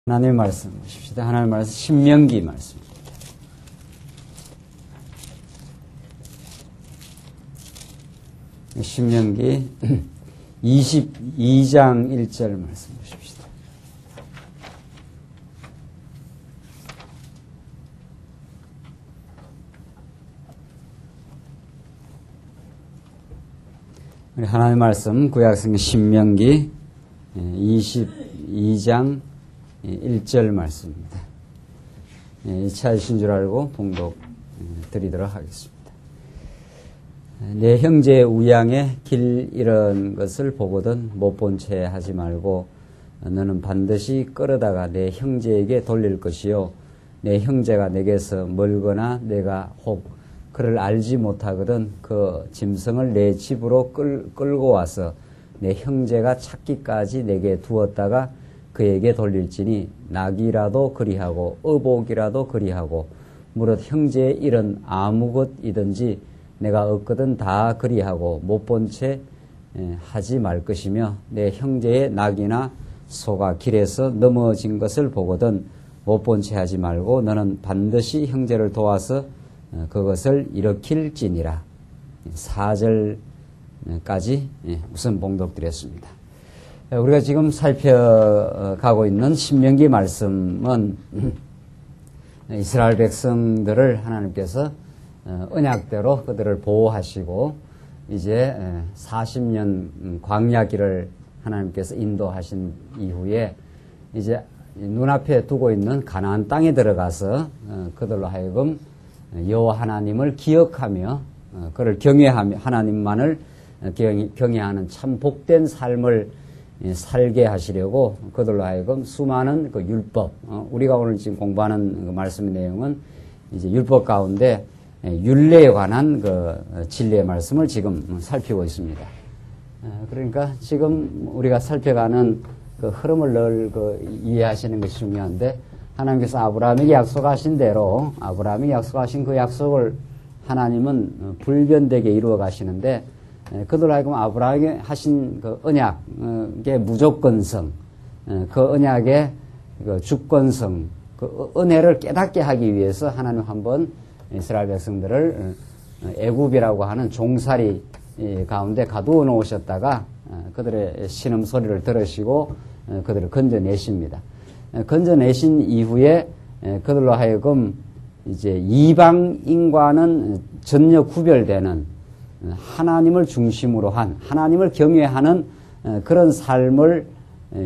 하나님의 말씀 보십시다. 하나님의 말씀 신명기 말씀입니다. 신명기 22장 1절 말씀 보십시다. 우리 하나님의 말씀 구약성경 신명기 22장 1절 말씀입니다. 이 차이신 줄 알고 봉독 드리도록 하겠습니다. 내 형제의 우양에 길 잃은 것을 보거든 못 본 채 하지 말고 너는 반드시 끌어다가 내 형제에게 돌릴 것이요 내 형제가 내게서 멀거나 내가 혹 그를 알지 못하거든 그 짐승을 내 집으로 끌고 와서 내 형제가 찾기까지 내게 두었다가 그에게 돌릴지니 낙이라도 그리하고 의복이라도 그리하고 무릇 형제의 일은 아무 것이든지 내가 얻거든 다 그리하고 못 본 채 하지 말 것이며 내 형제의 낙이나 소가 길에서 넘어진 것을 보거든 못 본 채 하지 말고 너는 반드시 형제를 도와서 그것을 일으킬지니라. 4절까지 우선 봉독드렸습니다. 우리가 지금 살펴가고 있는 신명기 말씀은 이스라엘 백성들을 하나님께서 언약대로 그들을 보호하시고 이제 40년 광야길을 하나님께서 인도하신 이후에 이제 눈앞에 두고 있는 가나안 땅에 들어가서 그들로 하여금 여호와 하나님을 기억하며 그를 경외하며 하나님만을 경외하는 참 복된 삶을 살게 하시려고 그들로 하여금 수많은 그 율법, 우리가 오늘 지금 공부하는 그 말씀의 내용은 이제 율법 가운데 율례에 관한 그 진리의 말씀을 지금 살피고 있습니다. 그러니까 지금 우리가 살펴가는 그 흐름을 늘 그 이해하시는 것이 중요한데 하나님께서 아브라함에게 약속하신 대로 아브라함에게 약속하신 그 약속을 하나님은 불변되게 이루어 가시는데 그들 하여금 아브라함에게 하신 그 언약의 무조건성, 그 언약의 그 주권성, 그 은혜를 깨닫게 하기 위해서 하나님 한번 이스라엘 백성들을 애굽이라고 하는 종살이 가운데 가두어 놓으셨다가 그들의 신음소리를 들으시고 그들을 건져내십니다. 건져내신 이후에 그들로 하여금 이제 이방인과는 전혀 구별되는 하나님을 중심으로 한 하나님을 경외하는 그런 삶을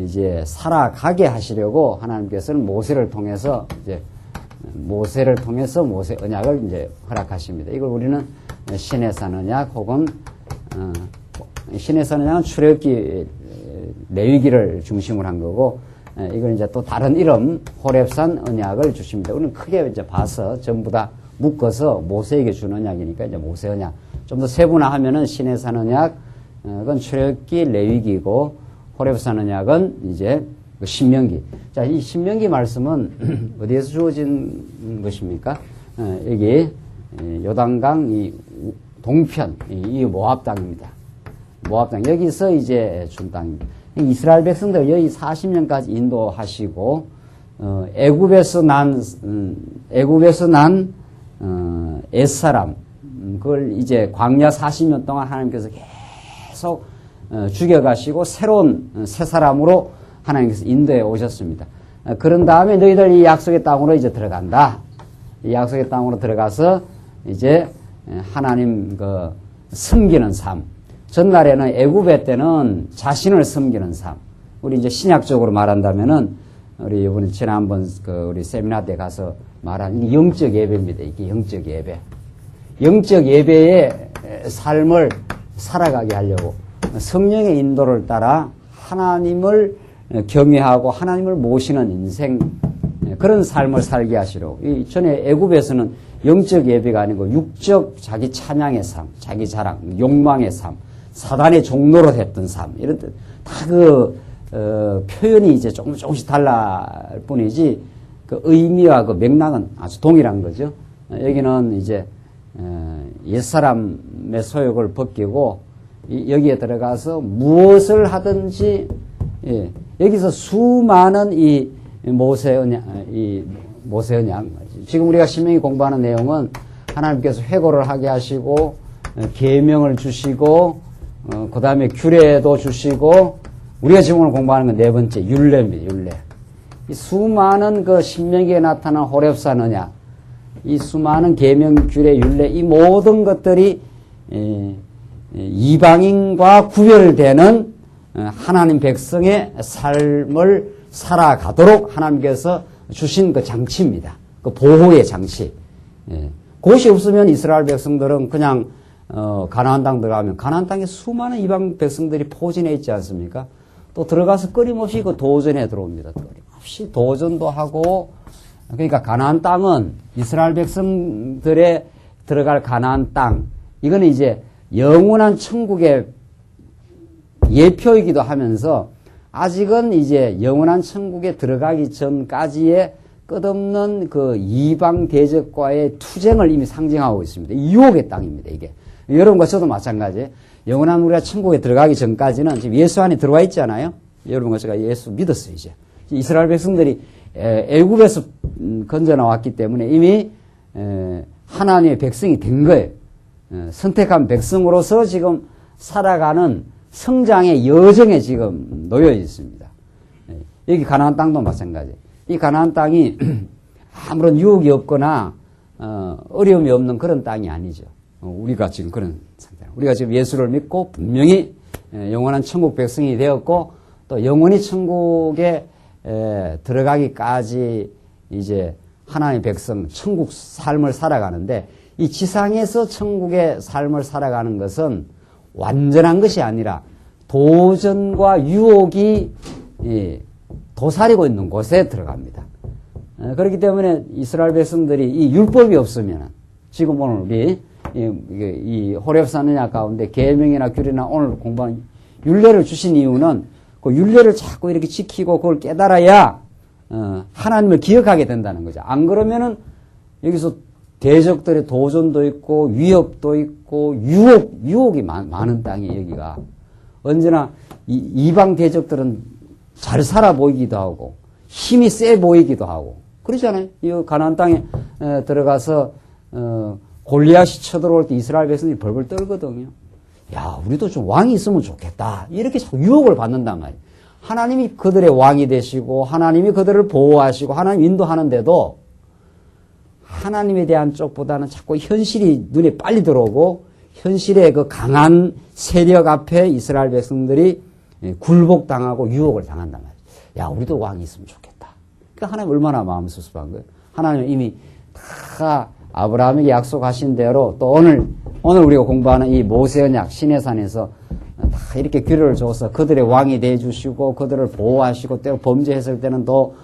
이제 살아가게 하시려고 하나님께서는 모세를 통해서 모세 언약을 이제 허락하십니다. 이걸 우리는 시내산 언약 혹은 시내산 언약은 출애굽기 레위기를 중심으로 한 거고 이걸 이제 또 다른 이름 호렙산 언약을 주십니다. 우리는 크게 이제 봐서 전부 다 묶어서 모세에게 준 언약이니까 이제 모세 언약. 좀 더 세분화하면은 시내산 언약은 출애굽기 레위기고 호렙산 언약은 이제 신명기. 자, 이 신명기 말씀은 어디에서 주어진 것입니까? 여기 요단강 이 동편 이 모압 땅입니다. 모압 땅 여기서 이제 준 땅입니다. 이스라엘 백성들 여기 40년까지 인도하시고 애굽에서 난 옛사람 그걸 이제 광야 40년 동안 하나님께서 계속 죽여가시고 새로운 새 사람으로 하나님께서 인도해 오셨습니다. 그런 다음에 너희들 이 약속의 땅으로 이제 들어간다. 이 약속의 땅으로 들어가서 이제 하나님 그 섬기는 삶. 전날에는 애굽의 때는 자신을 섬기는 삶. 우리 이제 신약적으로 말한다면은 우리 이번에 지난번 그 우리 세미나 때 가서 말한 이 영적 예배입니다. 이게 영적 예배. 영적 예배의 삶을 살아가게 하려고 성령의 인도를 따라 하나님을 경외하고 하나님을 모시는 인생 그런 삶을 살게 하시려고. 이 전에 애굽에서는 영적 예배가 아니고 육적 자기 찬양의 삶, 자기 자랑, 욕망의 삶, 사단의 종로로 됐던 삶 이런 다 표현이 이제 조금씩 달라할 뿐이지 그 의미와 그 맥락은 아주 동일한 거죠. 여기는 이제 옛사람의 소욕을 벗기고 여기에 들어가서 무엇을 하든지 여기서 수많은 이 모세 언약. 지금 우리가 신명기 공부하는 내용은 하나님께서 회고를 하게 하시고 계명을 주시고 그 다음에 규례도 주시고 우리가 지금 오늘 공부하는 건 네 번째 율례입니다. 율례. 이 수많은 그 신명기에 나타난 호렙산 언약, 이 수많은 계명, 규례, 율례 이 모든 것들이 이방인과 구별되는 하나님 백성의 삶을 살아가도록 하나님께서 주신 그 장치입니다. 그 보호의 장치. 그것이 없으면 이스라엘 백성들은 그냥 가나안 땅 들어가면 가나안 땅에 수많은 이방 백성들이 포진해 있지 않습니까? 또 들어가서 끊임없이 그 도전에 들어옵니다. 끊임없이 도전도 하고 그러니까 가나안 땅은 이스라엘 백성들의 들어갈 가나안 땅 이거는 이제 영원한 천국의 예표이기도 하면서 아직은 이제 영원한 천국에 들어가기 전까지의 끝없는 그 이방 대적과의 투쟁을 이미 상징하고 있습니다. 유혹의 땅입니다, 이게. 여러분과 저도 마찬가지예요. 영원한 우리가 천국에 들어가기 전까지는 지금 예수 안에 들어와 있잖아요. 여러분과 제가 예수 믿었어요, 이제. 이스라엘 백성들이 애굽에서 건져 나왔기 때문에 이미 하나님의 백성이 된 거예요. 선택한 백성으로서 지금 살아가는 성장의 여정에 지금 놓여 있습니다. 여기 가나안 땅도 마찬가지예요. 이 가나안 땅이 아무런 유혹이 없거나 어려움이 없는 그런 땅이 아니죠. 우리가 지금 그런 상태입니다. 우리가 지금 예수를 믿고 분명히 영원한 천국 백성이 되었고 또 영원히 천국에 들어가기까지 이제 하나님의 백성 천국 삶을 살아가는데 이 지상에서 천국의 삶을 살아가는 것은 완전한 것이 아니라 도전과 유혹이 도사리고 있는 곳에 들어갑니다. 그렇기 때문에 이스라엘 백성들이 이 율법이 없으면 지금 오늘 우리 이 호렙산 언약 가운데 계명이나 규례나 오늘 공부한 율례를 주신 이유는 그 율례를 자꾸 이렇게 지키고 그걸 깨달아야 하나님을 기억하게 된다는 거죠. 안 그러면은 여기서 대적들의 도전도 있고 위협도 있고 유혹이 많은 땅이 여기가 언제나 이방 대적들은 잘 살아 보이기도 하고 힘이 세 보이기도 하고 그러잖아요. 이 가나안 땅에 들어가서 골리앗이 쳐들어올 때 이스라엘 백성들이 벌벌 떨거든요. 야, 우리도 좀 왕이 있으면 좋겠다. 이렇게 자꾸 유혹을 받는단 말이에요. 하나님이 그들의 왕이 되시고 하나님이 그들을 보호하시고 하나님 인도하는데도 하나님에 대한 쪽보다는 자꾸 현실이 눈에 빨리 들어오고 현실의 그 강한 세력 앞에 이스라엘 백성들이 굴복당하고 유혹을 당한단 말이에요. 야, 우리도 왕이 있으면 좋겠다. 그러니까 하나님 얼마나 마음 섭섭한 거예요. 하나님은 이미 다 아브라함에게 약속하신 대로 또 오늘 우리가 공부하는 이 모세 언약 시내산에서 다 이렇게 규례를 줘서 그들의 왕이 되어주시고 그들을 보호하시고 때로 범죄했을 때는 또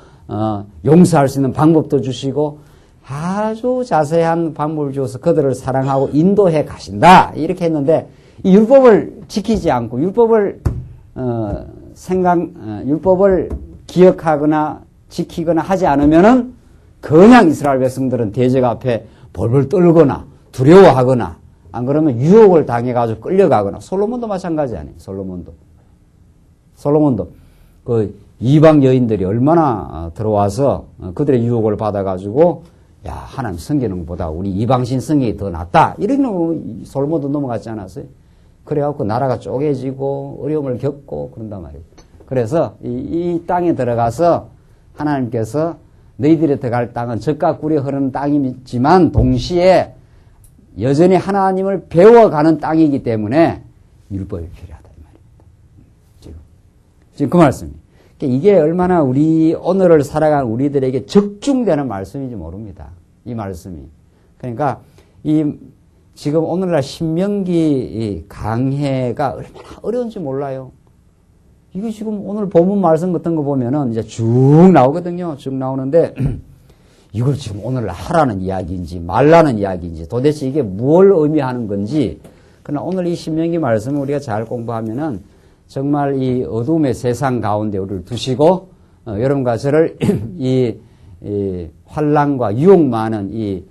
용서할 수 있는 방법도 주시고 아주 자세한 방법을 주어서 그들을 사랑하고 인도해 가신다. 이렇게 했는데 이 율법을 지키지 않고 율법을 기억하거나 지키거나 하지 않으면은 그냥 이스라엘 백성들은 대적 앞에 벌벌 떨거나 두려워하거나 안 그러면 유혹을 당해가지고 끌려가거나 솔로몬도 마찬가지 아니에요. 솔로몬도 그 이방 여인들이 얼마나 들어와서 그들의 유혹을 받아가지고 야, 하나님 섬기는 것보다 우리 이방신 섬기기 더 낫다. 이런 거 솔로몬도 넘어갔지 않았어요? 그래갖고 나라가 쪼개지고 어려움을 겪고 그런단 말이에요. 그래서 이 땅에 들어가서 하나님께서 너희들이 들어갈 땅은 젖과 꿀이 흐르는 땅이지만 동시에 여전히 하나님을 배워가는 땅이기 때문에 율법이 필요하다 이 말입니다. 지금 그 말씀이에요. 이게 얼마나 우리 오늘을 살아가는 우리들에게 적중되는 말씀인지 모릅니다. 이 말씀이. 그러니까 지금 오늘날 신명기 강해가 얼마나 어려운지 몰라요. 이거 지금 오늘 본문 말씀 같은 거 보면은 이제 쭉 나오거든요. 쭉 나오는데 이걸 지금 오늘 하라는 이야기인지 말라는 이야기인지 도대체 이게 뭘 의미하는 건지 그러나 오늘 이 신명기 말씀을 우리가 잘 공부하면은 정말 이 어둠의 세상 가운데 우리를 두시고 여러분과 저를 이 환난과 유혹 많은 이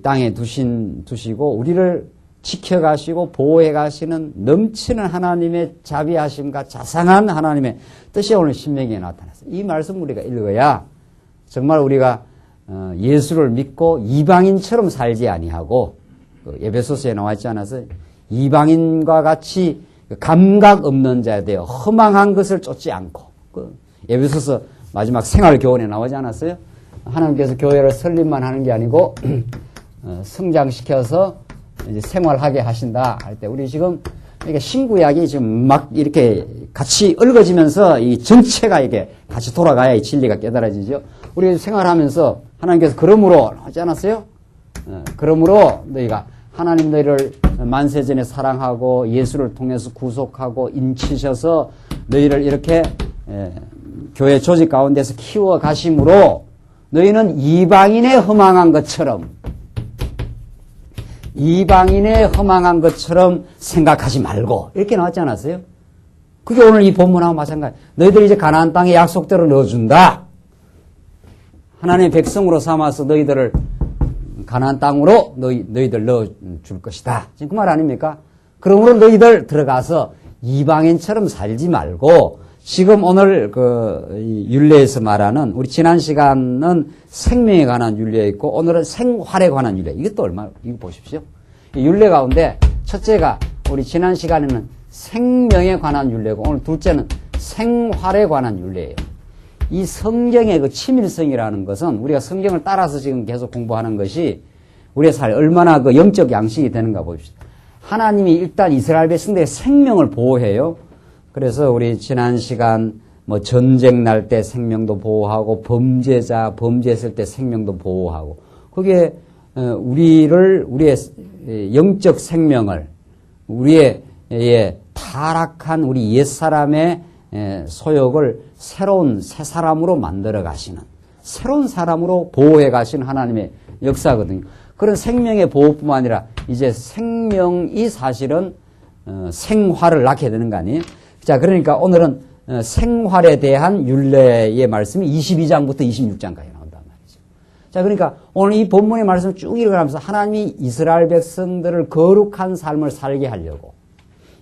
땅에 두시고 우리를 지켜가시고 보호해가시는 넘치는 하나님의 자비하심과 자상한 하나님의 뜻이 오늘 신명기에 나타났어요. 이 말씀 우리가 읽어야 정말 우리가 예수를 믿고 이방인처럼 살지 아니하고 에베소서에 나와 있지 않아서 이방인과 같이 감각 없는 자에 대해 허망한 것을 쫓지 않고 에베소서 마지막 생활교훈에 나오지 않았어요? 하나님께서 교회를 설립만 하는 게 아니고 성장시켜서 이제 생활하게 하신다 할 때 우리 지금 이렇게 신구약이 지금 막 이렇게 같이 얽어지면서 이 전체가 이렇게 같이 돌아가야 이 진리가 깨달아지죠. 우리 생활하면서 하나님께서 그러므로 하지 않았어요? 그러므로 너희가 하나님 너희를 만세전에 사랑하고 예수를 통해서 구속하고 인치셔서 너희를 이렇게 교회 조직 가운데서 키워 가심으로 너희는 이방인의 허망한 것처럼 생각하지 말고 이렇게 나왔지 않았어요? 그게 오늘 이 본문하고 마찬가지. 너희들 이제 가나안 땅에 약속대로 넣어준다. 하나님의 백성으로 삼아서 너희들을 가나안 땅으로 너희들 넣어줄 것이다. 지금 그 말 아닙니까? 그러므로 너희들 들어가서 이방인처럼 살지 말고 지금 오늘 율례에서 말하는 우리 지난 시간은 생명에 관한 율례였고 오늘은 생활에 관한 율례. 이것도 이거 보십시오. 율례 가운데 첫째가 우리 지난 시간에는 생명에 관한 율례고 오늘 둘째는 생활에 관한 율례예요. 이 성경의 그 치밀성이라는 것은 우리가 성경을 따라서 지금 계속 공부하는 것이 우리의 삶에 얼마나 그 영적 양식이 되는가 봅시다. 하나님이 일단 이스라엘 백성들의 생명을 보호해요. 그래서 우리 지난 시간 전쟁 날 때 생명도 보호하고 범죄했을 때 생명도 보호하고 그게 우리의 영적 생명을 우리의 타락한 우리 옛사람의 소욕을 새로운 새 사람으로 만들어 가시는 새로운 사람으로 보호해 가시는 하나님의 역사거든요. 그런 생명의 보호뿐만 아니라 이제 생명이 사실은 생활을 낳게 되는 거 아니에요? 자, 그러니까 오늘은 생활에 대한 율례의 말씀이 22장부터 26장까지 나온단 말이죠. 자, 그러니까 오늘 이 본문의 말씀을 쭉 읽어가면서 하나님이 이스라엘 백성들을 거룩한 삶을 살게 하려고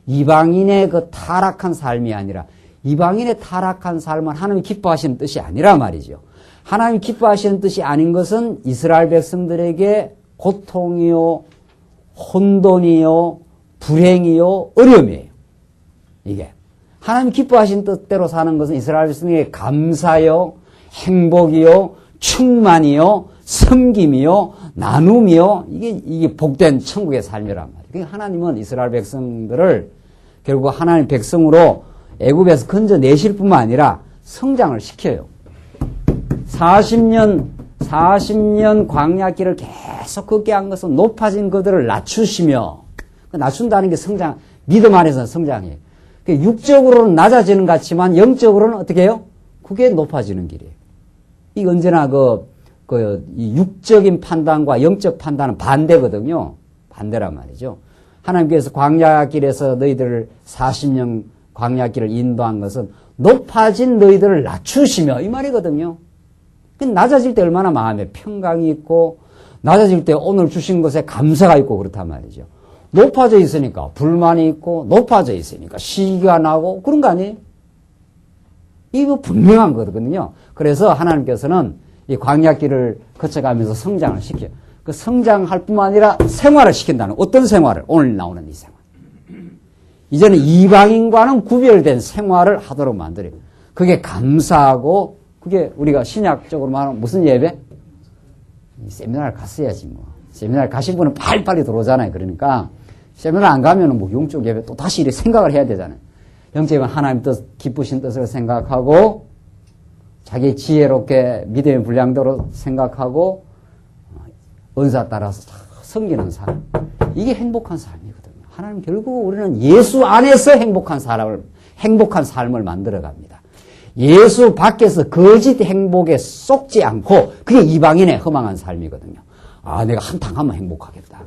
이방인의 그 타락한 삶이 아니라 이방인의 타락한 삶은 하나님이 기뻐하시는 뜻이 아니라 말이죠. 하나님이 기뻐하시는 뜻이 아닌 것은 이스라엘 백성들에게 고통이요, 혼돈이요, 불행이요, 어려움이에요. 이게. 하나님이 기뻐하신 뜻대로 사는 것은 이스라엘 백성에게 감사요, 행복이요, 충만이요, 섬김이요, 나눔이요, 이게 복된 천국의 삶이란 말이에요. 그러니까 하나님은 이스라엘 백성들을 결국 하나님 백성으로 애굽에서 건져내실 뿐만 아니라 성장을 시켜요. 40년 광야길을 계속 걷게 한 것은 높아진 그들을 낮추시며, 낮춘다는 게 성장, 믿음 안에서 성장이에요. 육적으로는 낮아지는 것 같지만 영적으로는 어떻게 해요? 그게 높아지는 길이에요. 이 언제나 이 육적인 판단과 영적 판단은 반대거든요. 반대란 말이죠. 하나님께서 광야길에서 너희들을 40년 광야길을 인도한 것은 높아진 너희들을 낮추시며 이 말이거든요. 낮아질 때 얼마나 마음에 평강이 있고 낮아질 때 오늘 주신 것에 감사가 있고 그렇단 말이죠. 높아져 있으니까 불만이 있고 높아져 있으니까 시기가 나고 그런 거 아니에요? 이거 분명한 거거든요. 그래서 하나님께서는 이 광야길을 거쳐가면서 성장을 시켜요. 그 성장할 뿐만 아니라 생활을 시킨다는 어떤 생활을? 오늘 나오는 이 생활. 이제는 이방인과는 구별된 생활을 하도록 만들어요. 그게 감사하고 그게 우리가 신약적으로 말하면 무슨 예배? 세미나를 갔어야지 뭐. 세미나를 가신 분은 빨리빨리 들어오잖아요. 그러니까 세미나 안 가면은 뭐 영적 예배 또 다시 이렇게 생각을 해야 되잖아요. 영적인 하나님 뜻, 기쁘신 뜻을 생각하고 자기 지혜롭게 믿음의 분량대로 생각하고 은사 따라서 섬기는 삶. 이게 행복한 삶이거든요. 하나님 결국 우리는 예수 안에서 행복한 삶을 만들어 갑니다. 예수 밖에서 거짓 행복에 쏙지 않고 그게 이방인의 허망한 삶이거든요. 아, 내가 한탕 하면 행복하겠다.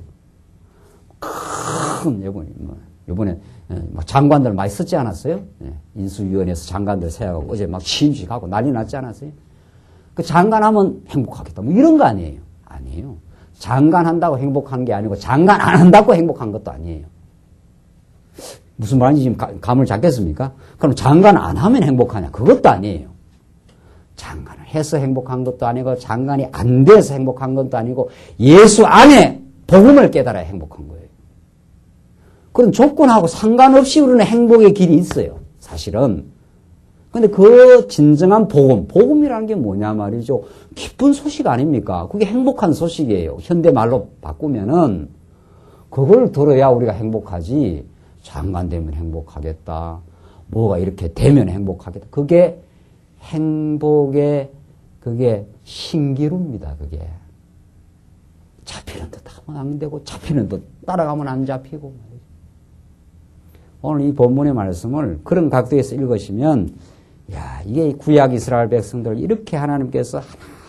요번에 장관들 많이 썼지 않았어요? 인수위원회에서 장관들 세워가고 어제 막 취임식하고 난리 났지 않았어요? 그 장관하면 행복하겠다. 뭐 이런 거 아니에요. 아니에요. 장관한다고 행복한 게 아니고 장관 안 한다고 행복한 것도 아니에요. 무슨 말인지 지금 감을 잡겠습니까? 그럼 장관 안 하면 행복하냐? 그것도 아니에요. 장관을 해서 행복한 것도 아니고 장관이 안 돼서 행복한 것도 아니고 예수 안에 복음을 깨달아야 행복한 거예요. 그런 조건하고 상관없이 우리는 행복의 길이 있어요. 사실은. 근데 그 진정한 복음이라는 게 뭐냐 말이죠. 기쁜 소식 아닙니까? 그게 행복한 소식이에요. 현대말로 바꾸면은 그걸 들어야 우리가 행복하지. 장관 되면 행복하겠다. 뭐가 이렇게 되면 행복하겠다. 그게 행복의 그게 신기루입니다. 그게. 잡히는 듯 하면 안 되고 잡히는 듯 따라가면 안 잡히고. 오늘 이 본문의 말씀을 그런 각도에서 읽으시면 야, 이게 구약 이스라엘 백성들 이렇게 하나님께서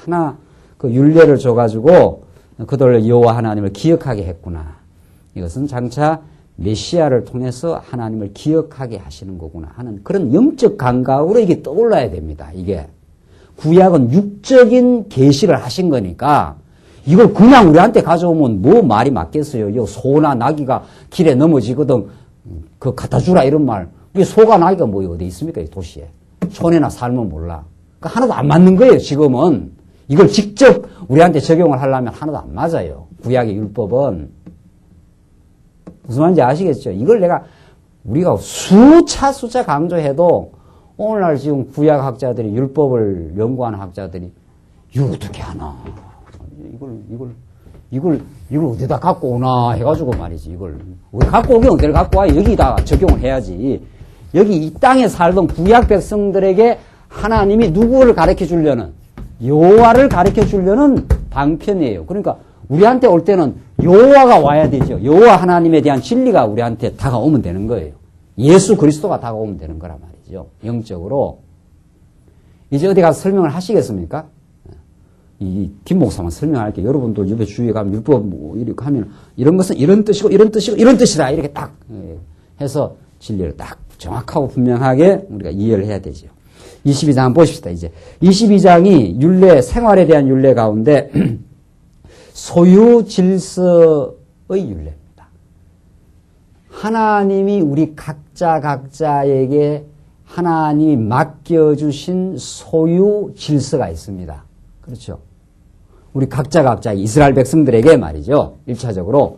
하나하나 그 율례를 줘가지고 그들을 여호와 하나님을 기억하게 했구나. 이것은 장차 메시아를 통해서 하나님을 기억하게 하시는 거구나 하는 그런 영적 감각으로 이게 떠올라야 됩니다. 이게 구약은 육적인 계시를 하신 거니까 이걸 그냥 우리한테 가져오면 뭐 말이 맞겠어요. 요 소나 나귀가 길에 넘어지거든 그 갖다 주라 이런 말. 이 소가 나귀가 뭐 어디 있습니까? 이 도시에. 촌에나 살면 몰라. 그러니까 하나도 안 맞는 거예요. 지금은. 이걸 직접 우리한테 적용을 하려면 하나도 안 맞아요. 구약의 율법은. 무슨 말인지 아시겠죠? 이걸 우리가 수차 강조해도 오늘날 지금 구약학자들이 율법을 연구하는 학자들이 이걸 어떻게 하나? 이걸 어디다 갖고 오나 해가지고 말이지. 이걸 우리 갖고 오긴 어디를 갖고 와? 여기다 적용을 해야지. 여기 이 땅에 살던 구약 백성들에게 하나님이 누구를 가르쳐 주려는 여호와를 가르쳐 주려는 방편이에요. 그러니까 우리한테 올 때는 여호와가 와야 되죠. 여호와 하나님에 대한 진리가 우리한테 다가오면 되는 거예요. 예수 그리스도가 다가오면 되는 거란 말이죠. 영적으로. 이제 어디 가서 설명을 하시겠습니까? 이 김 목사만 설명할게요. 여러분도 옆에 주위에 가면 율법 뭐 이렇게 하면 이런 것은 이런 뜻이고 이런 뜻이고 이런 뜻이다. 이렇게 딱 해서 진리를 딱 정확하고 분명하게 우리가 이해를 해야 되죠. 22장 한번 보십시다. 이제 22장이 율례 생활에 대한 율례 가운데 소유 질서의 율례입니다. 하나님이 우리 각자에게 하나님이 맡겨주신 소유 질서가 있습니다. 그렇죠. 우리 각자 이스라엘 백성들에게 말이죠. 1차적으로.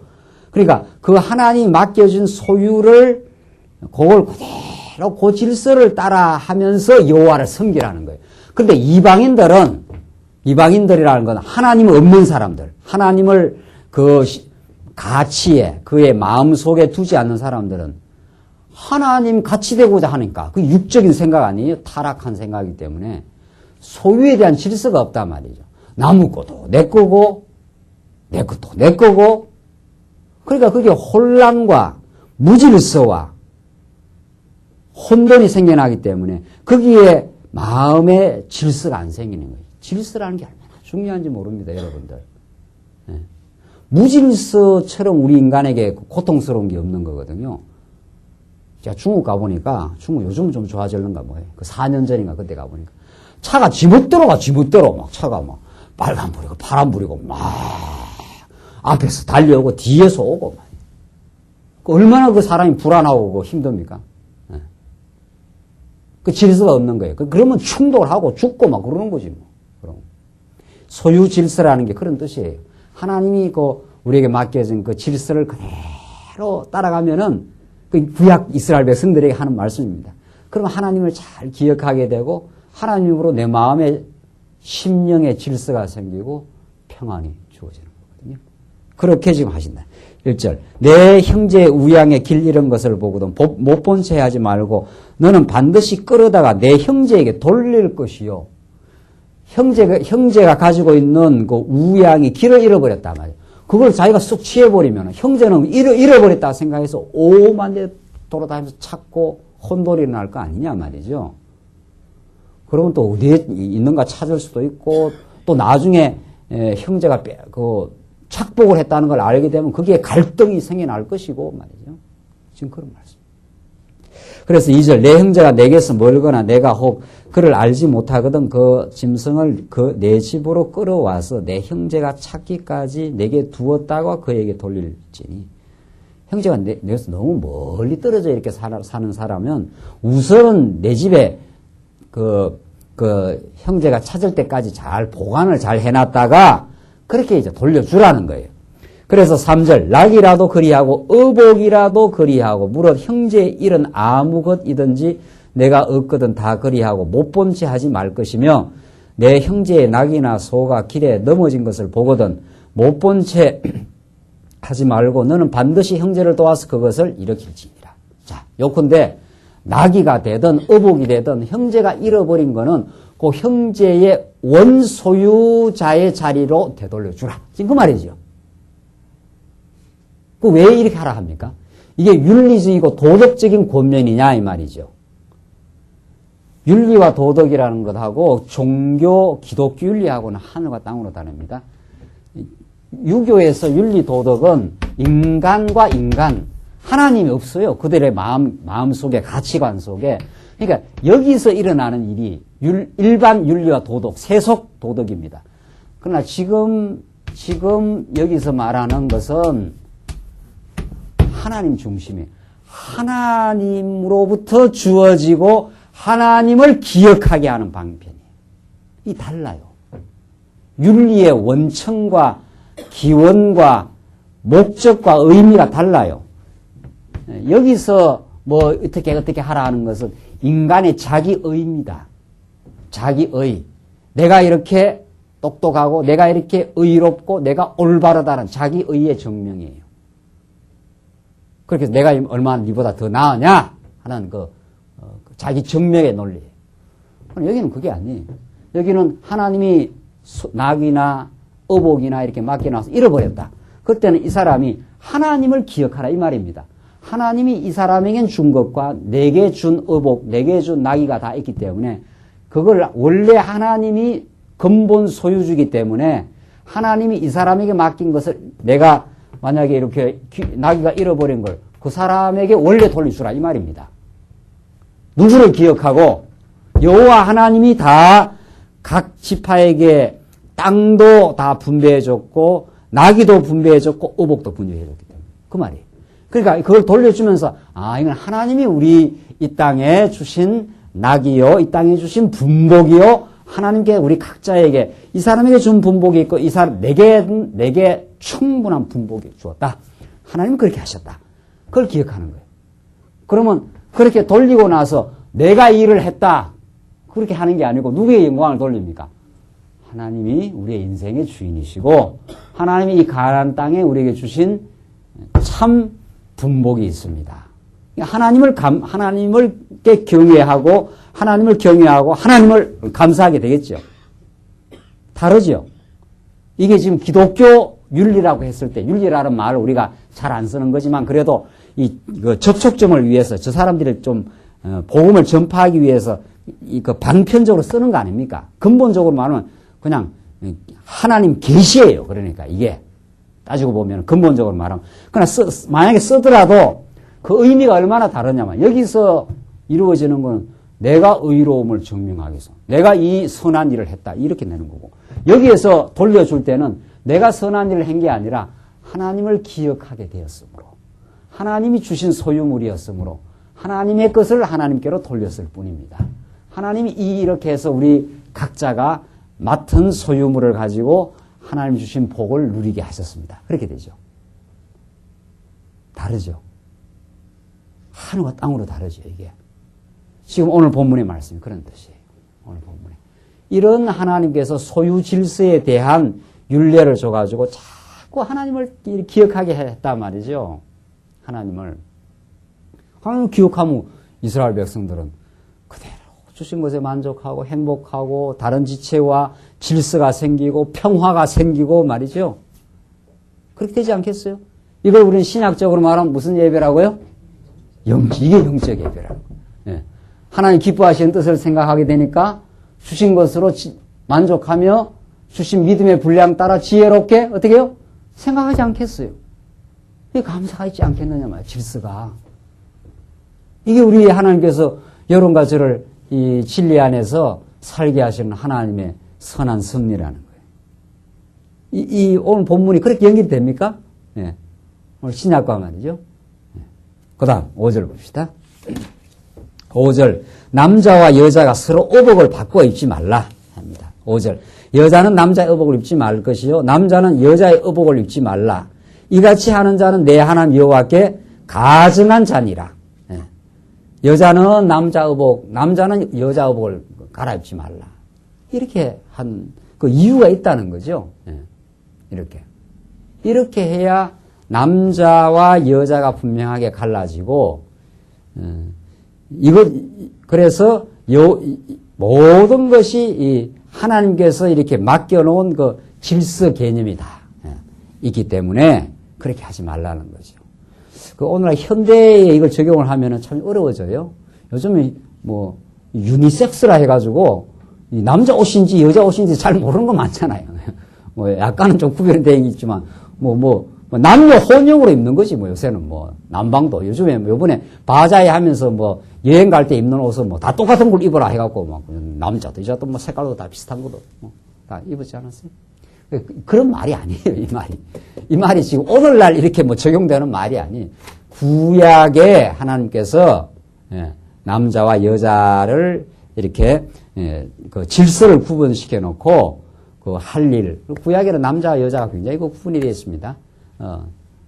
그러니까 그 하나님이 맡겨준 소유를 그걸 그대로 그 질서를 따라 하면서 여호와를 섬기라는 거예요. 그런데 이방인들이라는 건 하나님을 없는 사람들, 하나님을 그 가치에 그의 마음속에 두지 않는 사람들은 하나님 같이 되고자 하니까 그 육적인 생각 아니에요? 타락한 생각이기 때문에 소유에 대한 질서가 없단 말이죠. 나무 것도 내 거고 내 것도 내 거고 그러니까 그게 혼란과 무질서와 혼돈이 생겨나기 때문에 거기에 마음의 질서가 안 생기는 거예요. 질서라는 게 얼마나 중요한지 모릅니다, 여러분들. 네. 무질서처럼 우리 인간에게 고통스러운 게 없는 거거든요. 제가 중국 가보니까, 중국 요즘은 좀 좋아졌는가 뭐예요. 그 4년 전인가 그때 가보니까. 차가 지멋대로 막 차가 막 빨간불이고 파란불이고 막 앞에서 달려오고 뒤에서 오고 막. 얼마나 그 사람이 불안하고 힘듭니까? 네. 그 질서가 없는 거예요. 그러면 충돌하고 죽고 막 그러는 거지 뭐. 그럼. 소유 질서라는 게 그런 뜻이에요. 하나님이 우리에게 맡겨진 그 질서를 그대로 따라가면은 그 구약 이스라엘 백성들에게 하는 말씀입니다. 그러면 하나님을 잘 기억하게 되고 하나님으로 내 마음의 심령의 질서가 생기고 평안이 주어지는 거거든요. 그렇게 지금 하신다. 1절. 내 형제의 우양에 길 잃은 것을 보거든 못 본 채 하지 말고 너는 반드시 끌어다가 내 형제에게 돌릴 것이요. 형제가 가지고 있는 그 우양이 길을 잃어버렸단 말이에요. 그걸 자기가 쑥 취해버리면 형제는 잃어버렸다 생각해서 오만데 돌아다니면서 찾고 혼돈이 날 거 아니냐 말이죠. 그러면 또 어디에 있는가 찾을 수도 있고 또 나중에 형제가 착복을 했다는 걸 알게 되면 거기에 갈등이 생겨날 것이고 말이죠. 지금 그런 말씀. 그래서 2절 내 형제가 내게서 멀거나 내가 혹 그를 알지 못하거든 그 짐승을 그 내 집으로 끌어와서 내 형제가 찾기까지 내게 두었다고 그에게 돌릴지니. 형제가 내게서 너무 멀리 떨어져 이렇게 사는 사람은 우선은 내 집에 그 형제가 찾을 때까지 잘 보관을 잘 해놨다가 그렇게 이제 돌려주라는 거예요. 그래서 3절 낙이라도 그리하고 의복이라도 그리하고 무릇 형제의 일은 아무 것이든지 내가 얻거든 다 그리하고 못 본 채 하지 말 것이며 내 형제의 낙이나 소가 길에 넘어진 것을 보거든 못 본 채 하지 말고 너는 반드시 형제를 도와서 그것을 일으킬지니라. 자, 요컨대 낙이가 되든 의복이 되든 형제가 잃어버린 거는 그 형제의 원소유자의 자리로 되돌려주라. 지금 그 말이죠. 그 왜 이렇게 하라 합니까? 이게 윤리적이고 도덕적인 권면이냐 이 말이죠. 윤리와 도덕이라는 것하고 종교, 기독교 윤리하고는 하늘과 땅으로 다릅니다. 유교에서 윤리 도덕은 인간과 인간, 하나님이 없어요. 그들의 마음 속에, 가치관 속에. 그러니까 여기서 일어나는 일이 일반 윤리와 도덕, 세속 도덕입니다. 그러나 지금 여기서 말하는 것은 하나님 중심이에요. 하나님으로부터 주어지고 하나님을 기억하게 하는 방편이에요. 이 달라요. 윤리의 원천과 기원과 목적과 의미가 달라요. 여기서 뭐 어떻게 하라 하는 것은 인간의 자기의입니다. 자기의. 내가 이렇게 똑똑하고 내가 이렇게 의롭고 내가 올바르다는 자기의의 증명이에요. 그렇게 해서 내가 얼마나 니보다 더 나으냐 하는 자기 증명의 논리예요. 여기는 그게 아니에요. 여기는 하나님이 낙이나 의복이나 이렇게 맡겨놔서 잃어버렸다. 그때는 이 사람이 하나님을 기억하라 이 말입니다. 하나님이 이 사람에겐 준 것과 내게 준 의복, 내게 준 낙이가 다 있기 때문에 그걸 원래 하나님이 근본 소유주기 때문에 하나님이 이 사람에게 맡긴 것을 내가 만약에 이렇게 낙이가 잃어버린 걸 그 사람에게 원래 돌려주라 이 말입니다. 누구를 기억하고 여호와 하나님이 다 각 지파에게 땅도 다 분배해줬고 낙이도 분배해줬고 의복도 분배해줬기 때문에 그 말이에요. 그러니까 그걸 돌려주면서 이건 하나님이 우리 이 땅에 주신 낙이요 이 땅에 주신 분복이요 하나님께 우리 각자에게 이 사람에게 준 분복이 있고 이 사람 내게 충분한 분복이 주었다. 하나님은 그렇게 하셨다. 그걸 기억하는 거예요. 그러면 그렇게 돌리고 나서 내가 일을 했다. 그렇게 하는 게 아니고 누구의 영광을 돌립니까? 하나님이 우리의 인생의 주인이시고 하나님이 이 가나안 땅에 우리에게 주신 참 분복이 있습니다. 하나님을 경외하고 하나님을 감사하게 되겠죠. 다르죠. 이게 지금 기독교 윤리라고 했을 때 윤리라는 말을 우리가 잘 안 쓰는 거지만 그래도 그 접촉점을 위해서 저 사람들이 좀 복음을 전파하기 위해서 방편적으로 쓰는 거 아닙니까? 근본적으로 말하면 그냥 하나님 계시예요. 그러니까 이게 따지고 보면 근본적으로 말하면 그러나 만약에 쓰더라도 그 의미가 얼마나 다르냐면 여기서 이루어지는 거는 내가 의로움을 증명하기 위해서 내가 이 선한 일을 했다 이렇게 내는 거고 여기에서 돌려줄 때는 내가 선한 일을 한 게 아니라 하나님을 기억하게 되었으므로 하나님이 주신 소유물이었으므로 하나님의 것을 하나님께로 돌렸을 뿐입니다. 하나님이 이렇게 해서 우리 각자가 맡은 소유물을 가지고 하나님 주신 복을 누리게 하셨습니다. 그렇게 되죠. 다르죠. 하늘과 땅으로 다르죠, 이게. 지금 오늘 본문의 말씀이 그런 뜻이에요. 오늘 본문에. 이런 하나님께서 소유 질서에 대한 율례를 줘가지고 자꾸 하나님을 기억하게 했단 말이죠. 하나님을 기억하면 이스라엘 백성들은 그대로 주신 것에 만족하고 행복하고 다른 지체와 질서가 생기고 평화가 생기고 말이죠. 그렇게 되지 않겠어요? 이걸 우리는 신학적으로 말하면 무슨 예배라고요? 이게 영적 예배라고. 예. 하나님 기뻐하시는 뜻을 생각하게 되니까 주신 것으로 만족하며 주신 믿음의 분량 따라 지혜롭게 어떻게 해요? 생각하지 않겠어요. 이게 감사가 있지 않겠느냐 말이에요. 질서가. 이게 우리 하나님께서 여러분과 저를 이 진리 안에서 살게 하시는 하나님의 선한 섭리라는 거예요. 이 오늘 본문이 그렇게 연결이 됩니까? 예. 오늘 신약과 말이죠. 예. 그 다음 5절 봅시다. 5절 남자와 여자가 서로 의복을 바꿔 입지 말라 합니다. 5절 여자는 남자의 의복을 입지 말 것이요 남자는 여자의 의복을 입지 말라. 이같이 하는 자는 내 하나님 여호와께 가증한 자니라. 예. 여자는 남자 의복, 남자는 여자 의복을 갈아입지 말라. 이렇게 한 그 이유가 있다는 거죠. 예. 이렇게 해야 남자와 여자가 분명하게 갈라지고 그래서 모든 것이 이 하나님께서 이렇게 맡겨놓은 그 질서 개념이 다 있기 때문에 그렇게 하지 말라는 거죠. 그 오늘날 현대에 이걸 적용을 하면은 참 어려워져요. 요즘에 뭐 유니섹스라 해가지고 이 남자 옷인지 여자 옷인지 잘 모르는 거 많잖아요. 뭐 약간은 좀 구별되어 있지만 남녀 혼용으로 입는 거지 뭐 요새는 뭐 남방도 요즘에 뭐 요번에 바자회 하면서 뭐 여행 갈 때 입는 옷은 뭐 다 똑같은 걸 입어라 해갖고 막 남자도 여자도 뭐 색깔도 다 비슷한 것도 뭐 다 입었지 않았어요? 그런 말이 아니에요, 이 말이. 이 말이 지금 오늘날 이렇게 뭐 적용되는 말이 아니에요. 구약에 하나님께서 남자와 여자를 이렇게 그 질서를 구분시켜 놓고 그 할 일, 구약에는 남자와 여자가 굉장히 그 구분이 되어 있습니다.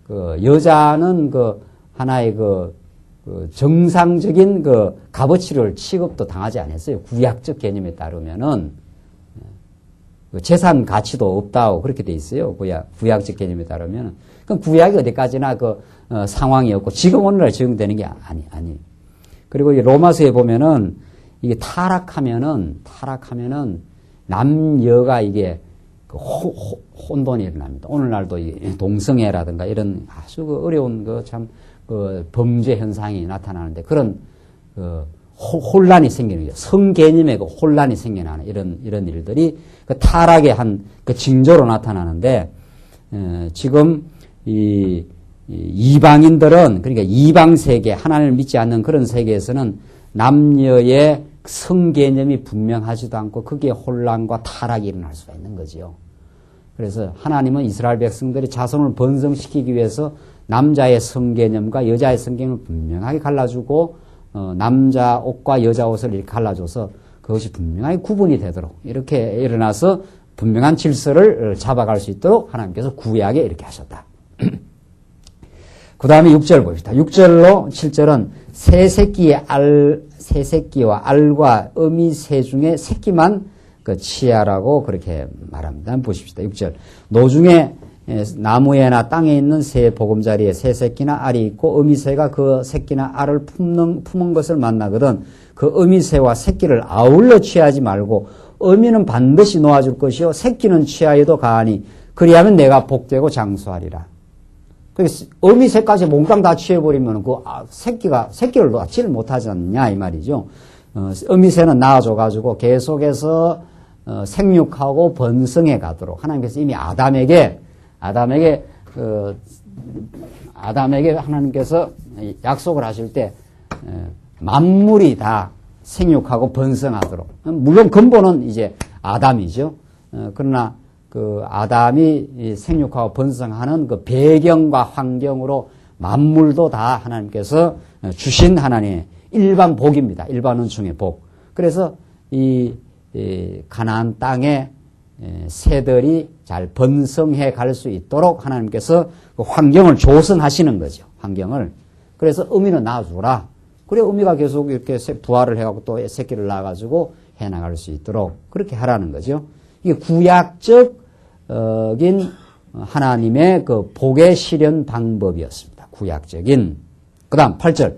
그 여자는 그 하나의 그 정상적인 그 값어치를 취급도 당하지 않았어요. 구약적 개념에 따르면은 그 재산 가치도 없다고 그렇게 돼 있어요. 구약적 개념에 따르면은. 그럼 구약이 어디까지나 그 상황이었고 지금 오늘날 적용되는 게 아니. 그리고 이 로마서에 보면은 이게 타락하면은 남녀가 이게 혼돈이 일어납니다. 오늘날도 이 동성애라든가 이런 아주 그 어려운 그 참 그 범죄 현상이 나타나는데 그런 그 혼란이 생기는 거죠. 성 개념에 그 혼란이 생겨나는 이런 일들이 그 타락의 한 그 징조로 나타나는데 지금 이 이방인들은 그러니까 이방 세계 하나님을 믿지 않는 그런 세계에서는 남녀의 성 개념이 분명하지도 않고 거기에 혼란과 타락이 일어날 수가 있는 거지요. 그래서 하나님은 이스라엘 백성들이 자손을 번성시키기 위해서 남자의 성 개념과 여자의 성 개념을 분명하게 갈라주고 남자 옷과 여자 옷을 이렇게 갈라줘서 그것이 분명하게 구분이 되도록 이렇게 일어나서 분명한 질서를 잡아갈 수 있도록 하나님께서 구약에 이렇게 하셨다. 그 다음에 6절 봅시다. 6절로 7절은 새 새끼와 알과 어미 새 중에 새끼만 그 치하라고 그렇게 말합니다. 한번 보십시다. 6절. 노중에 나무에나 땅에 있는 새 보금자리에 새 새끼나 알이 있고 어미 새가 그 새끼나 알을 품은 것을 만나거든 그 어미 새와 새끼를 아울러 취하지 말고 어미는 반드시 놓아줄 것이요 새끼는 취하여도 가하니 그리하면 내가 복되고 장수하리라. 어미 새까지 몽땅 다 취해버리면 그 새끼를 놓지를 못하지 않느냐 이 말이죠. 어미 새는 낳아줘가지고 계속해서 생육하고 번성해 가도록 하나님께서 이미 아담에게 하나님께서 약속을 하실 때 만물이 다 생육하고 번성하도록. 물론 근본은 이제 아담이죠. 그러나 그 아담이 생육하고 번성하는 그 배경과 환경으로 만물도 다 하나님께서 주신 하나님의 일반 복입니다. 일반 은총의 복. 그래서 이 가나안 땅에 새들이 잘 번성해 갈 수 있도록 하나님께서 그 환경을 조성하시는 거죠. 환경을. 그래서 어미는 낳아주라. 그래 어미가 계속 이렇게 부화를 해가지고 또 새끼를 낳아가지고 해나갈 수 있도록 그렇게 하라는 거죠. 이게 구약적인 하나님의 그 복의 실현 방법이었습니다. 구약적인. 그 다음 8절.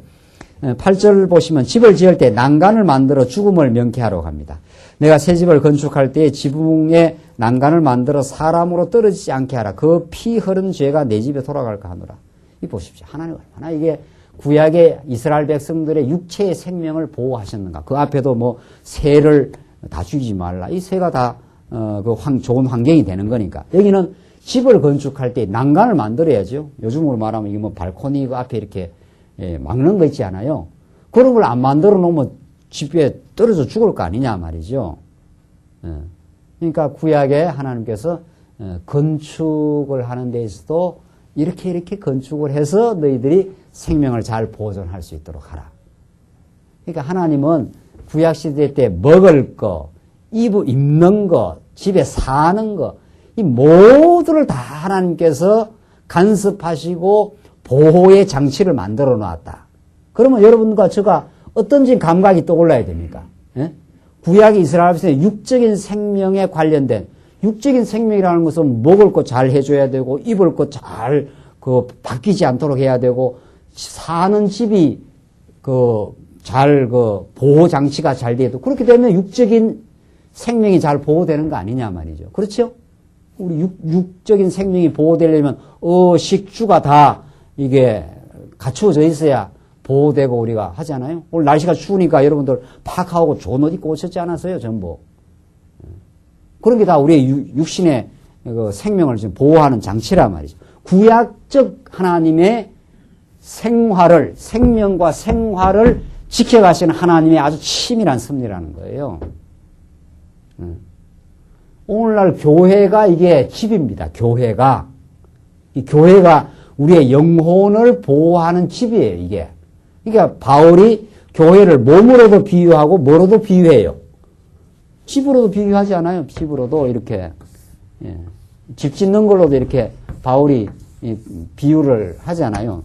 8절 보시면 집을 지을 때 난간을 만들어 죽음을 명쾌하러 갑니다. 내가 새 집을 건축할 때 지붕에 난간을 만들어 사람으로 떨어지지 않게 하라. 그 피 흐른 죄가 내 집에 돌아갈까 하노라. 이 보십시오. 하나님 얼마나 이게 구약의 이스라엘 백성들의 육체의 생명을 보호하셨는가. 그 앞에도 뭐 새를 다 죽이지 말라. 이 새가 다 좋은 환경이 되는 거니까. 여기는 집을 건축할 때 난간을 만들어야죠. 요즘으로 말하면 이게 뭐 발코니 그 앞에 이렇게 막는 거 있지 않아요. 그런 걸 안 만들어 놓으면 집에 떨어져 죽을 거 아니냐 말이죠. 그러니까 구약에 하나님께서 건축을 하는 데 있어도 이렇게 건축을 해서 너희들이 생명을 잘 보존할 수 있도록 하라. 그러니까 하나님은 구약 시대 때 먹을 거, 입는 거, 집에 사는 거, 이 모두를 다 하나님께서 간섭하시고 보호의 장치를 만들어 놨다. 그러면 여러분과 제가 어떤지 감각이 떠올라야 됩니까? 예? 구약의 이스라엘 백성의 육적인 생명에 관련된, 육적인 생명이라는 것은 먹을 거 잘 해줘야 되고, 입을 거 잘 바뀌지 않도록 해야 되고, 사는 집이 보호 장치가 잘 돼도, 그렇게 되면 육적인 생명이 잘 보호되는 거 아니냐 말이죠. 그렇죠? 우리 육적인 생명이 보호되려면 식주가 다 이게 갖추어져 있어야 보호되고 우리가 하잖아요. 오늘 날씨가 추우니까 여러분들 파카하고 좋은 옷 입고 오셨지 않았어요? 전부. 그런 게 다 우리의 육신의 생명을 지금 보호하는 장치란 말이죠. 구약적 하나님의 생명과 생활을 지켜가시는 하나님의 아주 치밀한 섭리라는 거예요. 오늘날 교회가 이게 집입니다. 교회가. 이 교회가 우리의 영혼을 보호하는 집이에요, 이게. 그러니까 바울이 교회를 몸으로도 비유하고 뭐로도 비유해요. 집으로도 비유하지 않아요? 집으로도 이렇게, 집 짓는 걸로도 이렇게 바울이 비유를 하잖아요.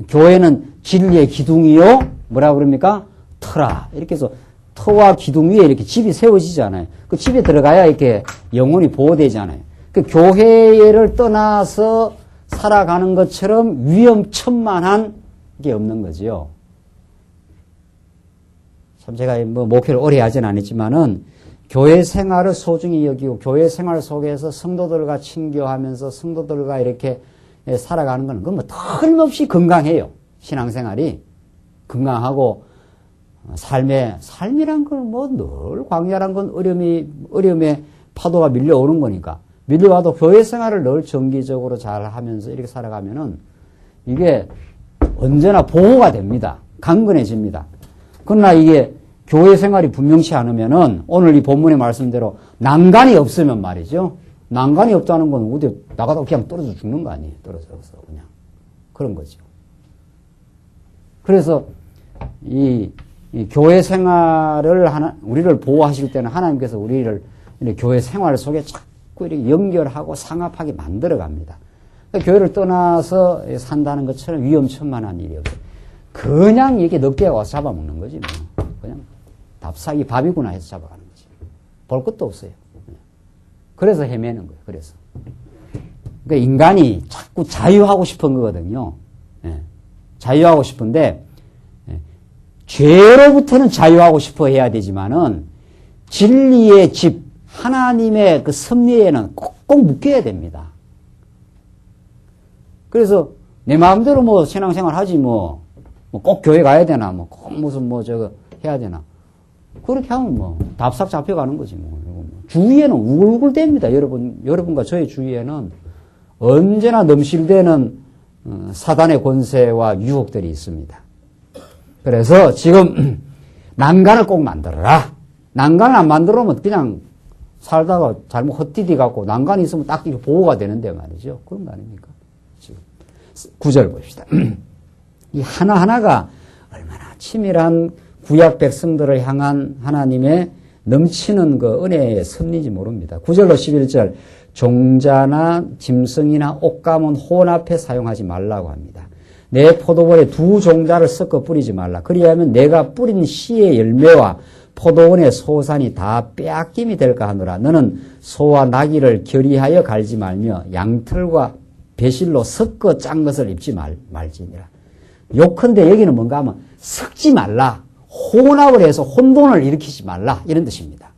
교회는 진리의 기둥이요, 뭐라 그럽니까? 터라. 이렇게 해서 터와 기둥 위에 이렇게 집이 세워지잖아요. 그 집에 들어가야 이렇게 영혼이 보호되잖아요. 그 교회를 떠나서 살아가는 것처럼 위험천만한 게 없는 거지요. 참 제가 목회를 오래 하진 않았지만은 교회 생활을 소중히 여기고 교회 생활 속에서 성도들과 친교하면서 성도들과 이렇게 살아가는 건 그건 틀림없이 건강해요. 신앙생활이 건강하고 삶이란 건 늘 광야란 건 어려움의 파도가 밀려오는 거니까 밀려와도 교회 생활을 늘 정기적으로 잘 하면서 이렇게 살아가면은 이게 언제나 보호가 됩니다. 강건해집니다. 그러나 이게 교회 생활이 분명치 않으면은 오늘 이 본문의 말씀대로 난간이 없으면 말이죠. 난간이 없다는 건 어디 나가다 그냥 떨어져 죽는 거 아니에요. 떨어져서 그냥. 그런 거죠. 그래서 이 교회 생활을 우리를 보호하실 때는 하나님께서 우리를 교회 생활 속에 자꾸 이렇게 연결하고 상합하게 만들어 갑니다. 그러니까 교회를 떠나서 산다는 것처럼 위험천만한 일이 없어요. 그냥 이게 늦게 와서 잡아먹는 거지. 뭐. 그냥 답사기 밥이구나 해서 잡아가는 거지. 볼 것도 없어요. 그래서 헤매는 거예요. 그래서. 그러니까 인간이 자꾸 자유하고 싶은 거거든요. 자유하고 싶은데 죄로부터는 자유하고 싶어 해야 되지만은 진리의 집, 하나님의 그 섭리에는 꼭꼭 묶여야 됩니다. 그래서 내 마음대로 신앙생활 하지 꼭 교회 가야 되나 꼭 무슨 해야 되나 그렇게 하면 답삭 잡혀가는 거지 주위에는 우글우글 됩니다. 여러분과 저의 주위에는 언제나 넘실대는 사단의 권세와 유혹들이 있습니다. 그래서 지금 난간을 꼭 만들어라. 난간을 안 만들어놓으면 그냥 살다가 잘못 헛디디 갖고 난간이 있으면 딱 이렇게 보호가 되는데 말이죠. 그런 거 아닙니까? 지금 9절 봅시다. 이 하나하나가 얼마나 치밀한 구약 백성들을 향한 하나님의 넘치는 그 은혜의 섭리인지 모릅니다. 9절로 11절 종자나 짐승이나 옷감은 혼합해 사용하지 말라고 합니다. 내 포도원에 두 종자를 섞어 뿌리지 말라. 그리하면 내가 뿌린 씨의 열매와 포도원의 소산이 다 빼앗김이 될까 하노라. 너는 소와 나귀를 결의하여 갈지 말며 양털과 배실로 섞어 짠 것을 입지 말지니라. 요컨대 여기는 뭔가 하면 섞지 말라. 혼합을 해서 혼돈을 일으키지 말라. 이런 뜻입니다.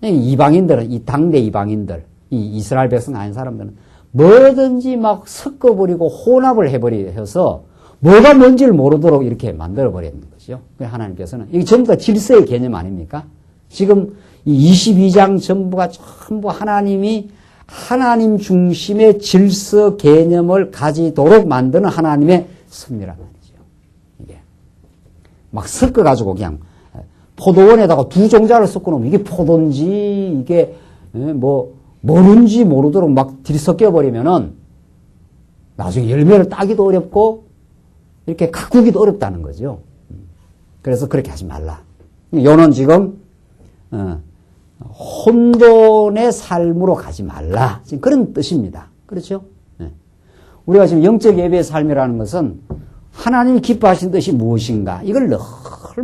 이방인들은, 이 당대 이방인들, 이 이스라엘 백성 아닌 사람들은 뭐든지 막 섞어버리고 혼합을 해서 뭐가 뭔지를 모르도록 이렇게 만들어버리는 거죠. 하나님께서는. 이게 전부 다 질서의 개념 아닙니까? 지금 이 22장 전부가 전부 하나님이 하나님 중심의 질서 개념을 가지도록 만드는 하나님의 섭리란 말이죠. 막 섞어가지고 그냥 포도원에다가 두 종자를 섞어 놓으면 이게 포도인지 이게 뭐 뭐는지 모르도록 막 들이섞여 버리면은 나중에 열매를 따기도 어렵고 이렇게 가꾸기도 어렵다는 거죠. 그래서 그렇게 하지 말라. 요는 지금 혼돈의 삶으로 가지 말라. 지금 그런 뜻입니다. 그렇죠? 네. 우리가 지금 영적 예배의 삶이라는 것은 하나님이 기뻐하신 뜻이 무엇인가? 이걸 늘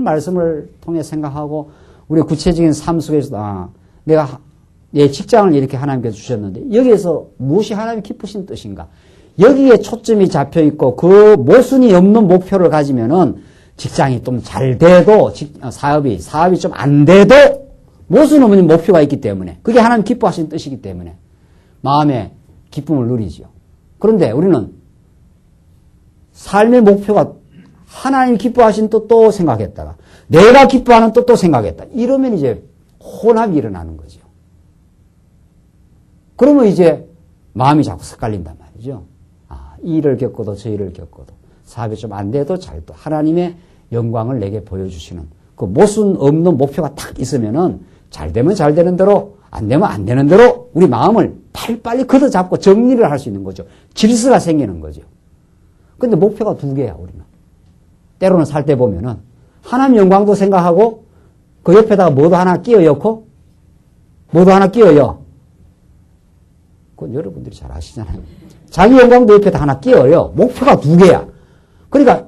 말씀을 통해 생각하고 우리의 구체적인 삶 속에서 내가 내 직장을 이렇게 하나님께서 주셨는데 여기에서 무엇이 하나님이 기쁘신 뜻인가? 여기에 초점이 잡혀 있고 그 모순이 없는 목표를 가지면은 직장이 좀 잘 돼도 사업이 좀 안 돼도 모순 없는 목표가 있기 때문에 그게 하나님 기뻐하신 뜻이기 때문에 마음에 기쁨을 누리죠. 그런데 우리는 삶의 목표가 하나님 기뻐하신 뜻도 생각했다가 내가 기뻐하는 뜻도 생각했다. 이러면 이제 혼합이 일어나는 거죠. 그러면 이제 마음이 자꾸 섞갈린단 말이죠. 이 일을 겪고도 저 일을 겪고도 사업이 좀 안 돼도 잘도 하나님의 영광을 내게 보여주시는 그 모순 없는 목표가 딱 있으면은 잘 되면 잘 되는 대로 안 되면 안 되는 대로 우리 마음을 빨리 걷어잡고 정리를 할 수 있는 거죠. 질서가 생기는 거죠. 근데 목표가 두 개야 우리는. 때로는 살 때 보면은 하나님 영광도 생각하고 그 옆에다가 뭐도 하나 끼워 넣고 뭐도 하나 끼워 넣어. 그건 여러분들이 잘 아시잖아요. 자기 영광도 옆에다 하나 끼워요. 목표가 두 개야. 그러니까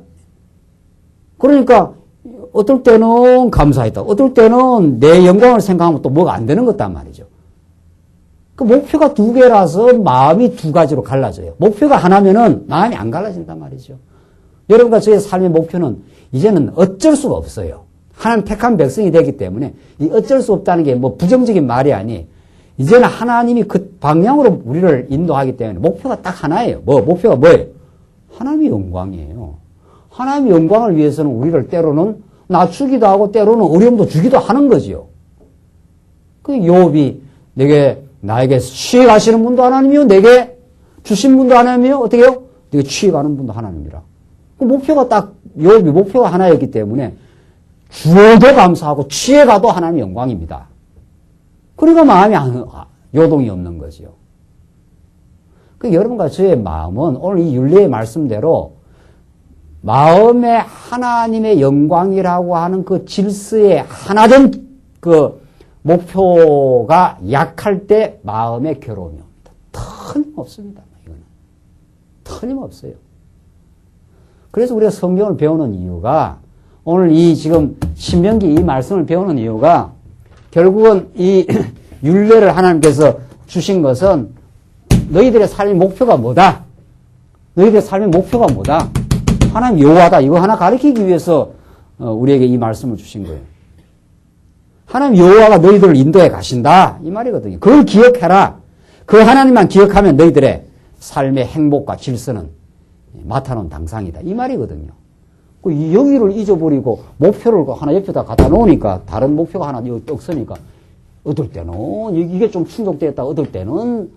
어떨 때는 감사했다. 어떨 때는 내 영광을 생각하면 또 뭐가 안 되는 것단 말이죠. 그 목표가 두 개라서 마음이 두 가지로 갈라져요. 목표가 하나면은 마음이 안 갈라진단 말이죠. 여러분과 저의 삶의 목표는 이제는 어쩔 수가 없어요. 하나님 택한 백성이 되기 때문에 이 어쩔 수 없다는 게 뭐 부정적인 말이 아니 이제는 하나님이 그 방향으로 우리를 인도하기 때문에 목표가 딱 하나예요. 목표가 뭐예요? 하나님의 영광이에요. 하나님의 영광을 위해서는 우리를 때로는 낮추기도 하고 때로는 어려움도 주기도 하는 거지요. 그 욥이 나에게 취해가시는 분도 하나님이요. 내게 주신 분도 하나님이요. 어떻게 해요? 내게 취해가는 분도 하나님이라. 그 목표가 딱 욥이 목표가 하나였기 때문에 주어도 감사하고 취해가도 하나님의 영광입니다. 그러니까 마음이 요동이 없는 거지요. 그 여러분과 저의 마음은 오늘 이 율례의 말씀대로 마음에 하나님의 영광이라고 하는 그 질서의 하나된 그 목표가 약할 때 마음의 괴로움이 옵니다. 틀림없습니다. 이거는. 틀림없어요. 그래서 우리가 성경을 배우는 이유가 오늘 이 지금 신명기 이 말씀을 배우는 이유가 결국은 이 율례를 하나님께서 주신 것은 너희들의 삶의 목표가 뭐다? 너희들의 삶의 목표가 뭐다? 하나님 여호와다. 이거 하나 가르치기 위해서 우리에게 이 말씀을 주신 거예요. 하나님 여호와가 너희들을 인도해 가신다. 이 말이거든요. 그걸 기억해라. 그 하나님만 기억하면 너희들의 삶의 행복과 질서는 맡아놓은 당상이다. 이 말이거든요. 여기를 잊어버리고 목표를 하나 옆에다 갖다 놓으니까 다른 목표가 하나 여기 떡 서니까 어떨 때는 이게 좀 충족됐다. 어떨 때는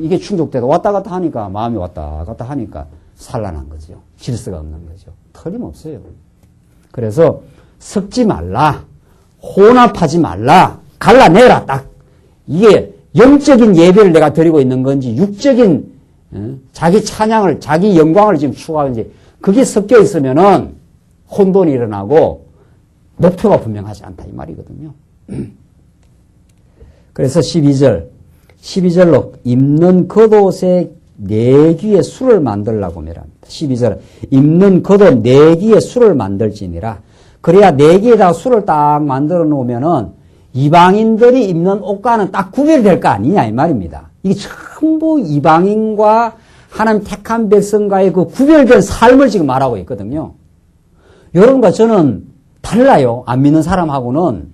이게 충족되다. 왔다 갔다 하니까 마음이 왔다 갔다 하니까 산란한 거죠. 질서가 없는 거죠. 틀림없어요. 그래서 섞지 말라. 혼합하지 말라. 갈라내라. 딱. 이게 영적인 예배를 내가 드리고 있는 건지 육적인 자기 찬양을 자기 영광을 지금 추구하는지 그게 섞여 있으면은 혼돈이 일어나고 목표가 분명하지 않다 이 말이거든요. 그래서 12절로 입는 겉옷에 네 귀의 술을 만들라고 말합니다. 12절 입는 겉옷 네 귀의 술을 만들지니라. 그래야 네 귀에다가 술을 딱 만들어 놓으면은 이방인들이 입는 옷과는 딱 구별이 될 거 아니냐 이 말입니다. 이게 전부 이방인과 하나님 택한 백성과의 그 구별된 삶을 지금 말하고 있거든요. 여러분과 저는 달라요. 안 믿는 사람하고는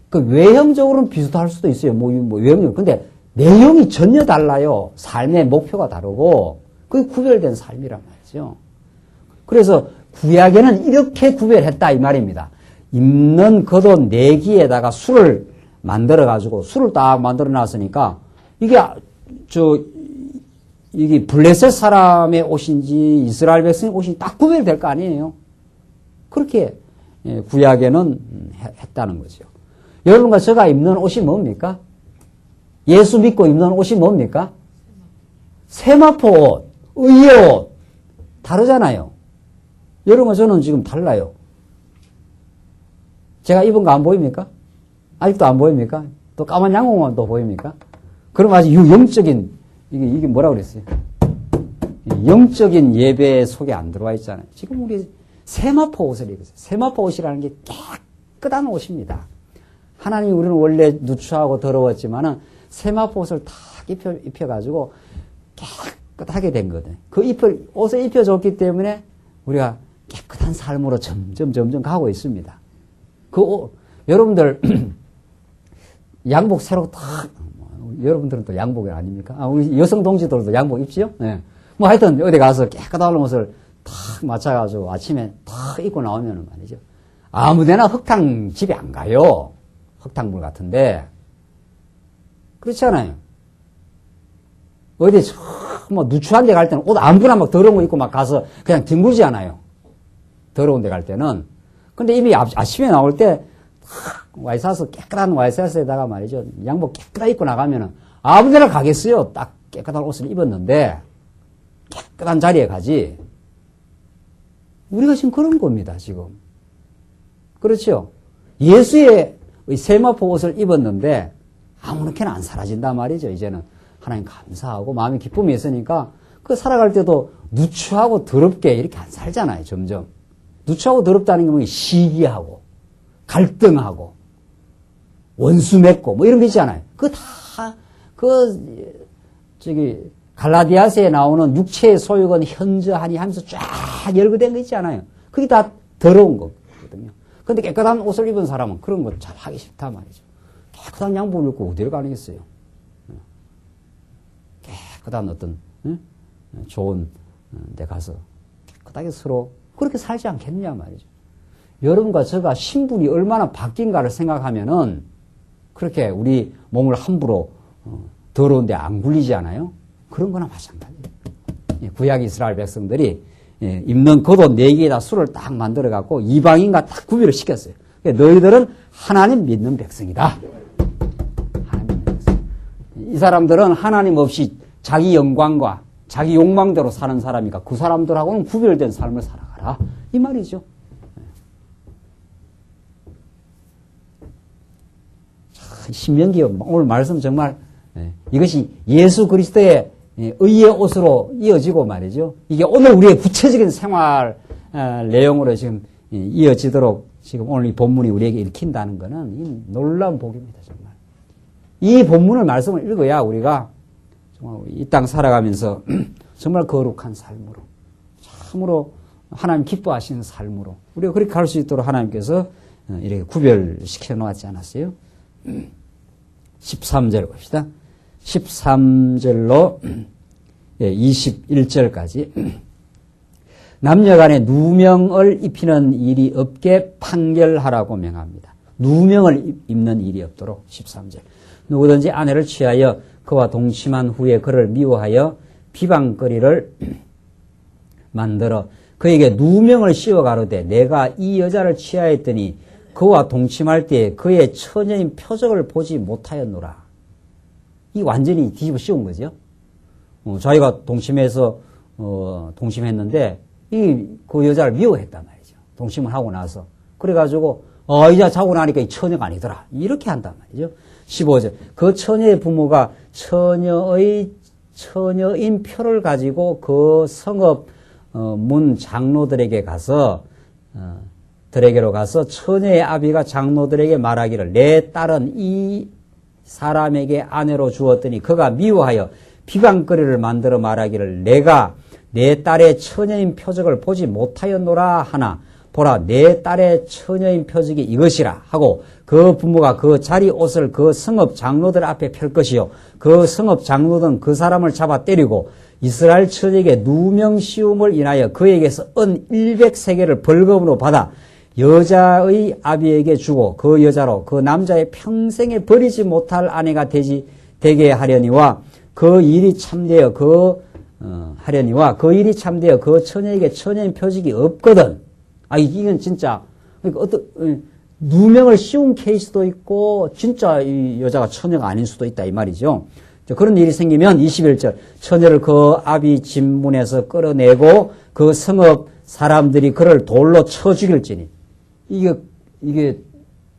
그 외형적으로는 비슷할 수도 있어요. 외형적으로. 근데 내용이 전혀 달라요. 삶의 목표가 다르고 그게 구별된 삶이란 말이죠. 그래서 구약에는 이렇게 구별했다 이 말입니다. 입는 겉옷 내기에다가 술을 만들어 가지고 술을 딱 만들어 놨으니까 이게 블레셋 사람의 옷인지 이스라엘 백성의 옷인지 딱 구별될 거 아니에요. 그렇게 구약에는 했다는 거죠. 여러분과 제가 입는 옷이 뭡니까? 예수 믿고 입는 옷이 뭡니까? 세마포 옷, 의의 옷. 다르잖아요. 여러분과 저는 지금 달라요. 제가 입은 거 안 보입니까? 아직도 안 보입니까? 또 까만 양복만 또 보입니까? 그럼 아주 영적인, 이게 뭐라 그랬어요? 영적인 예배 속에 안 들어와 있잖아요. 지금 우리 세마포 옷을 입었어요. 세마포 옷이라는 게 깨끗한 옷입니다. 하나님이 우리는 원래 누추하고 더러웠지만은 세마포 옷을 탁 입혀가지고 깨끗하게 된 거거든요. 그 옷을 입혀줬기 때문에 우리가 깨끗한 삶으로 점점 가고 있습니다. 여러분들, 양복 새로 탁, 여러분들은 또 양복이 아닙니까? 우리 여성 동지들도 양복 입지요? 네. 뭐 하여튼 어디 가서 깨끗한 옷을 탁 맞춰가지고 아침에 탁 입고 나오면은 말이죠. 아무 데나 흙탕 집에 안 가요. 흙탕물 같은데. 그렇지 않아요? 어디 뭐 누추한 데 갈 때는 옷 아무거나 막 더러운 거 입고 막 가서 그냥 뒹굴지 않아요. 더러운 데 갈 때는. 근데 이미 아침에 나올 때 와이셔츠 깨끗한 와이셔츠에다가 말이죠. 양복 깨끗하게 입고 나가면은 아무 데나 가겠어요. 딱 깨끗한 옷을 입었는데 깨끗한 자리에 가지. 우리가 지금 그런 겁니다. 지금. 그렇죠? 예수의 세마포 옷을 입었는데 아무렇게나 안 사라진단 말이죠. 이제는 하나님 감사하고 마음의 기쁨이 있으니까 그 살아갈 때도 누추하고 더럽게 이렇게 안 살잖아요. 점점. 누추하고 더럽다는 게 뭐 시기하고 갈등하고 원수 맺고 뭐 이런 거 있잖아요. 갈라디아서에 나오는 육체의 소욕은 현저하니 하면서 쫙 열거된 거 있잖아요. 그게 다 더러운 거거든요. 근데 깨끗한 옷을 입은 사람은 그런 거 잘 하기 싫단 말이죠. 깨끗한 양복을 입고 어디를 가겠어요? 깨끗한 어떤 좋은 데 가서 깨끗하게 서로 그렇게 살지 않겠느냐 말이죠. 여러분과 제가 신분이 얼마나 바뀐가를 생각하면은 그렇게 우리 몸을 함부로 더러운 데 안 굴리지 않아요? 그런 거나 마찬가지예요. 구약 이스라엘 백성들이 입는 겉옷 4개에다 술을 딱 만들어 갖고 이방인과 딱 구별을 시켰어요. 너희들은 하나님 믿는 백성이다. 하나님 믿는 백성. 이 사람들은 하나님 없이 자기 영광과 자기 욕망대로 사는 사람이니까 그 사람들하고는 구별된 삶을 살아가라. 이 말이죠. 신명기 오늘 말씀 정말 이것이 예수 그리스도의 의의 옷으로 이어지고 말이죠. 이게 오늘 우리의 구체적인 생활 내용으로 지금 이어지도록 지금 오늘 이 본문이 우리에게 읽힌다는 것은 놀라운 복입니다. 정말. 이 본문을 말씀을 읽어야 우리가 정말 이 땅 살아가면서 정말 거룩한 삶으로 참으로 하나님 기뻐하시는 삶으로 우리가 그렇게 갈 수 있도록 하나님께서 이렇게 구별시켜 놓았지 않았어요? 13절 봅시다. 13절로 21절까지 남녀간에 누명을 입히는 일이 없게 판결하라고 명합니다. 누명을 입는 일이 없도록 13절. 누구든지 아내를 취하여 그와 동침한 후에 그를 미워하여 비방거리를 만들어 그에게 누명을 씌워 가로되 내가 이 여자를 취하였더니 그와 동침할 때 그의 처녀인 표적을 보지 못하였노라. 이 완전히 뒤집어 씌운 거죠. 자기가 동침해서 동침했는데 그 여자를 미워했단 말이죠. 동침을 하고 나서 그래가지고 이제 자고 나니까 이 처녀가 아니더라. 이렇게 한단 말이죠. 15절. 그 처녀의 부모가 처녀인 표를 가지고 그 성읍 문 장로들에게 가서 들에게로 가서 처녀의 아비가 장로들에게 말하기를 내 딸은 이 사람에게 아내로 주었더니 그가 미워하여 비방거리를 만들어 말하기를 내가 내 딸의 처녀인 표적을 보지 못하였노라 하나 보라 내 딸의 처녀인 표적이 이것이라 하고 그 부모가 그 자리 옷을 그 성읍 장로들 앞에 펼 것이요 그 성읍 장로들은 그 사람을 잡아 때리고 이스라엘 처녀에게 누명 씌움을 인하여 그에게서 은 100세겔을 벌금으로 받아 여자의 아비에게 주고 그 여자로 그 남자의 평생에 버리지 못할 아내가 되게 하려니와 그 일이 참되어 그 일이 참되어 그 처녀에게 처녀인 표적이 없거든. 이건 진짜 그러니까 누명을 씌운 케이스도 있고 진짜 이 여자가 처녀가 아닐 수도 있다 이 말이죠. 그런 일이 생기면 21절 처녀를 그 아비 집문에서 끌어내고 그 성읍 사람들이 그를 돌로 쳐 죽일지니 이게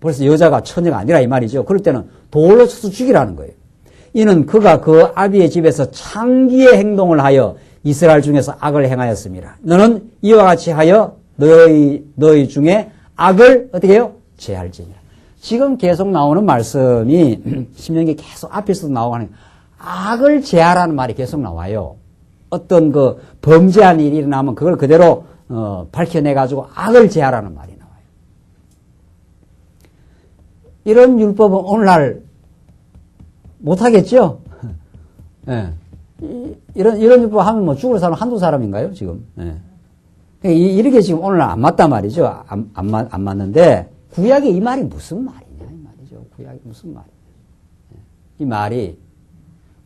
벌써 여자가 처녀가 아니라 이 말이죠. 그럴 때는 돌로 쳐서 죽이라는 거예요. 이는 그가 그 아비의 집에서 창기의 행동을 하여 이스라엘 중에서 악을 행하였습니다. 너는 이와 같이 하여 너희 중에 악을 어떻게 해요? 제할지니라. 지금 계속 나오는 말씀이 신명기 계속 앞에서도 나오고 하는 악을 제하라는 말이 계속 나와요. 어떤 그 범죄한 일이 일어나면 그걸 그대로 밝혀내가지고 악을 제하라는 말이 나와요. 이런 율법은 오늘날 못하겠죠? 예. 이런 율법 하면 뭐 죽을 사람 한두 사람인가요, 지금? 예. 이렇게 지금 오늘날 안 맞단 말이죠. 안 맞는데, 구약에 이 말이 무슨 말이냐, 이 말이죠. 구약이 무슨 말이냐. 이 말이,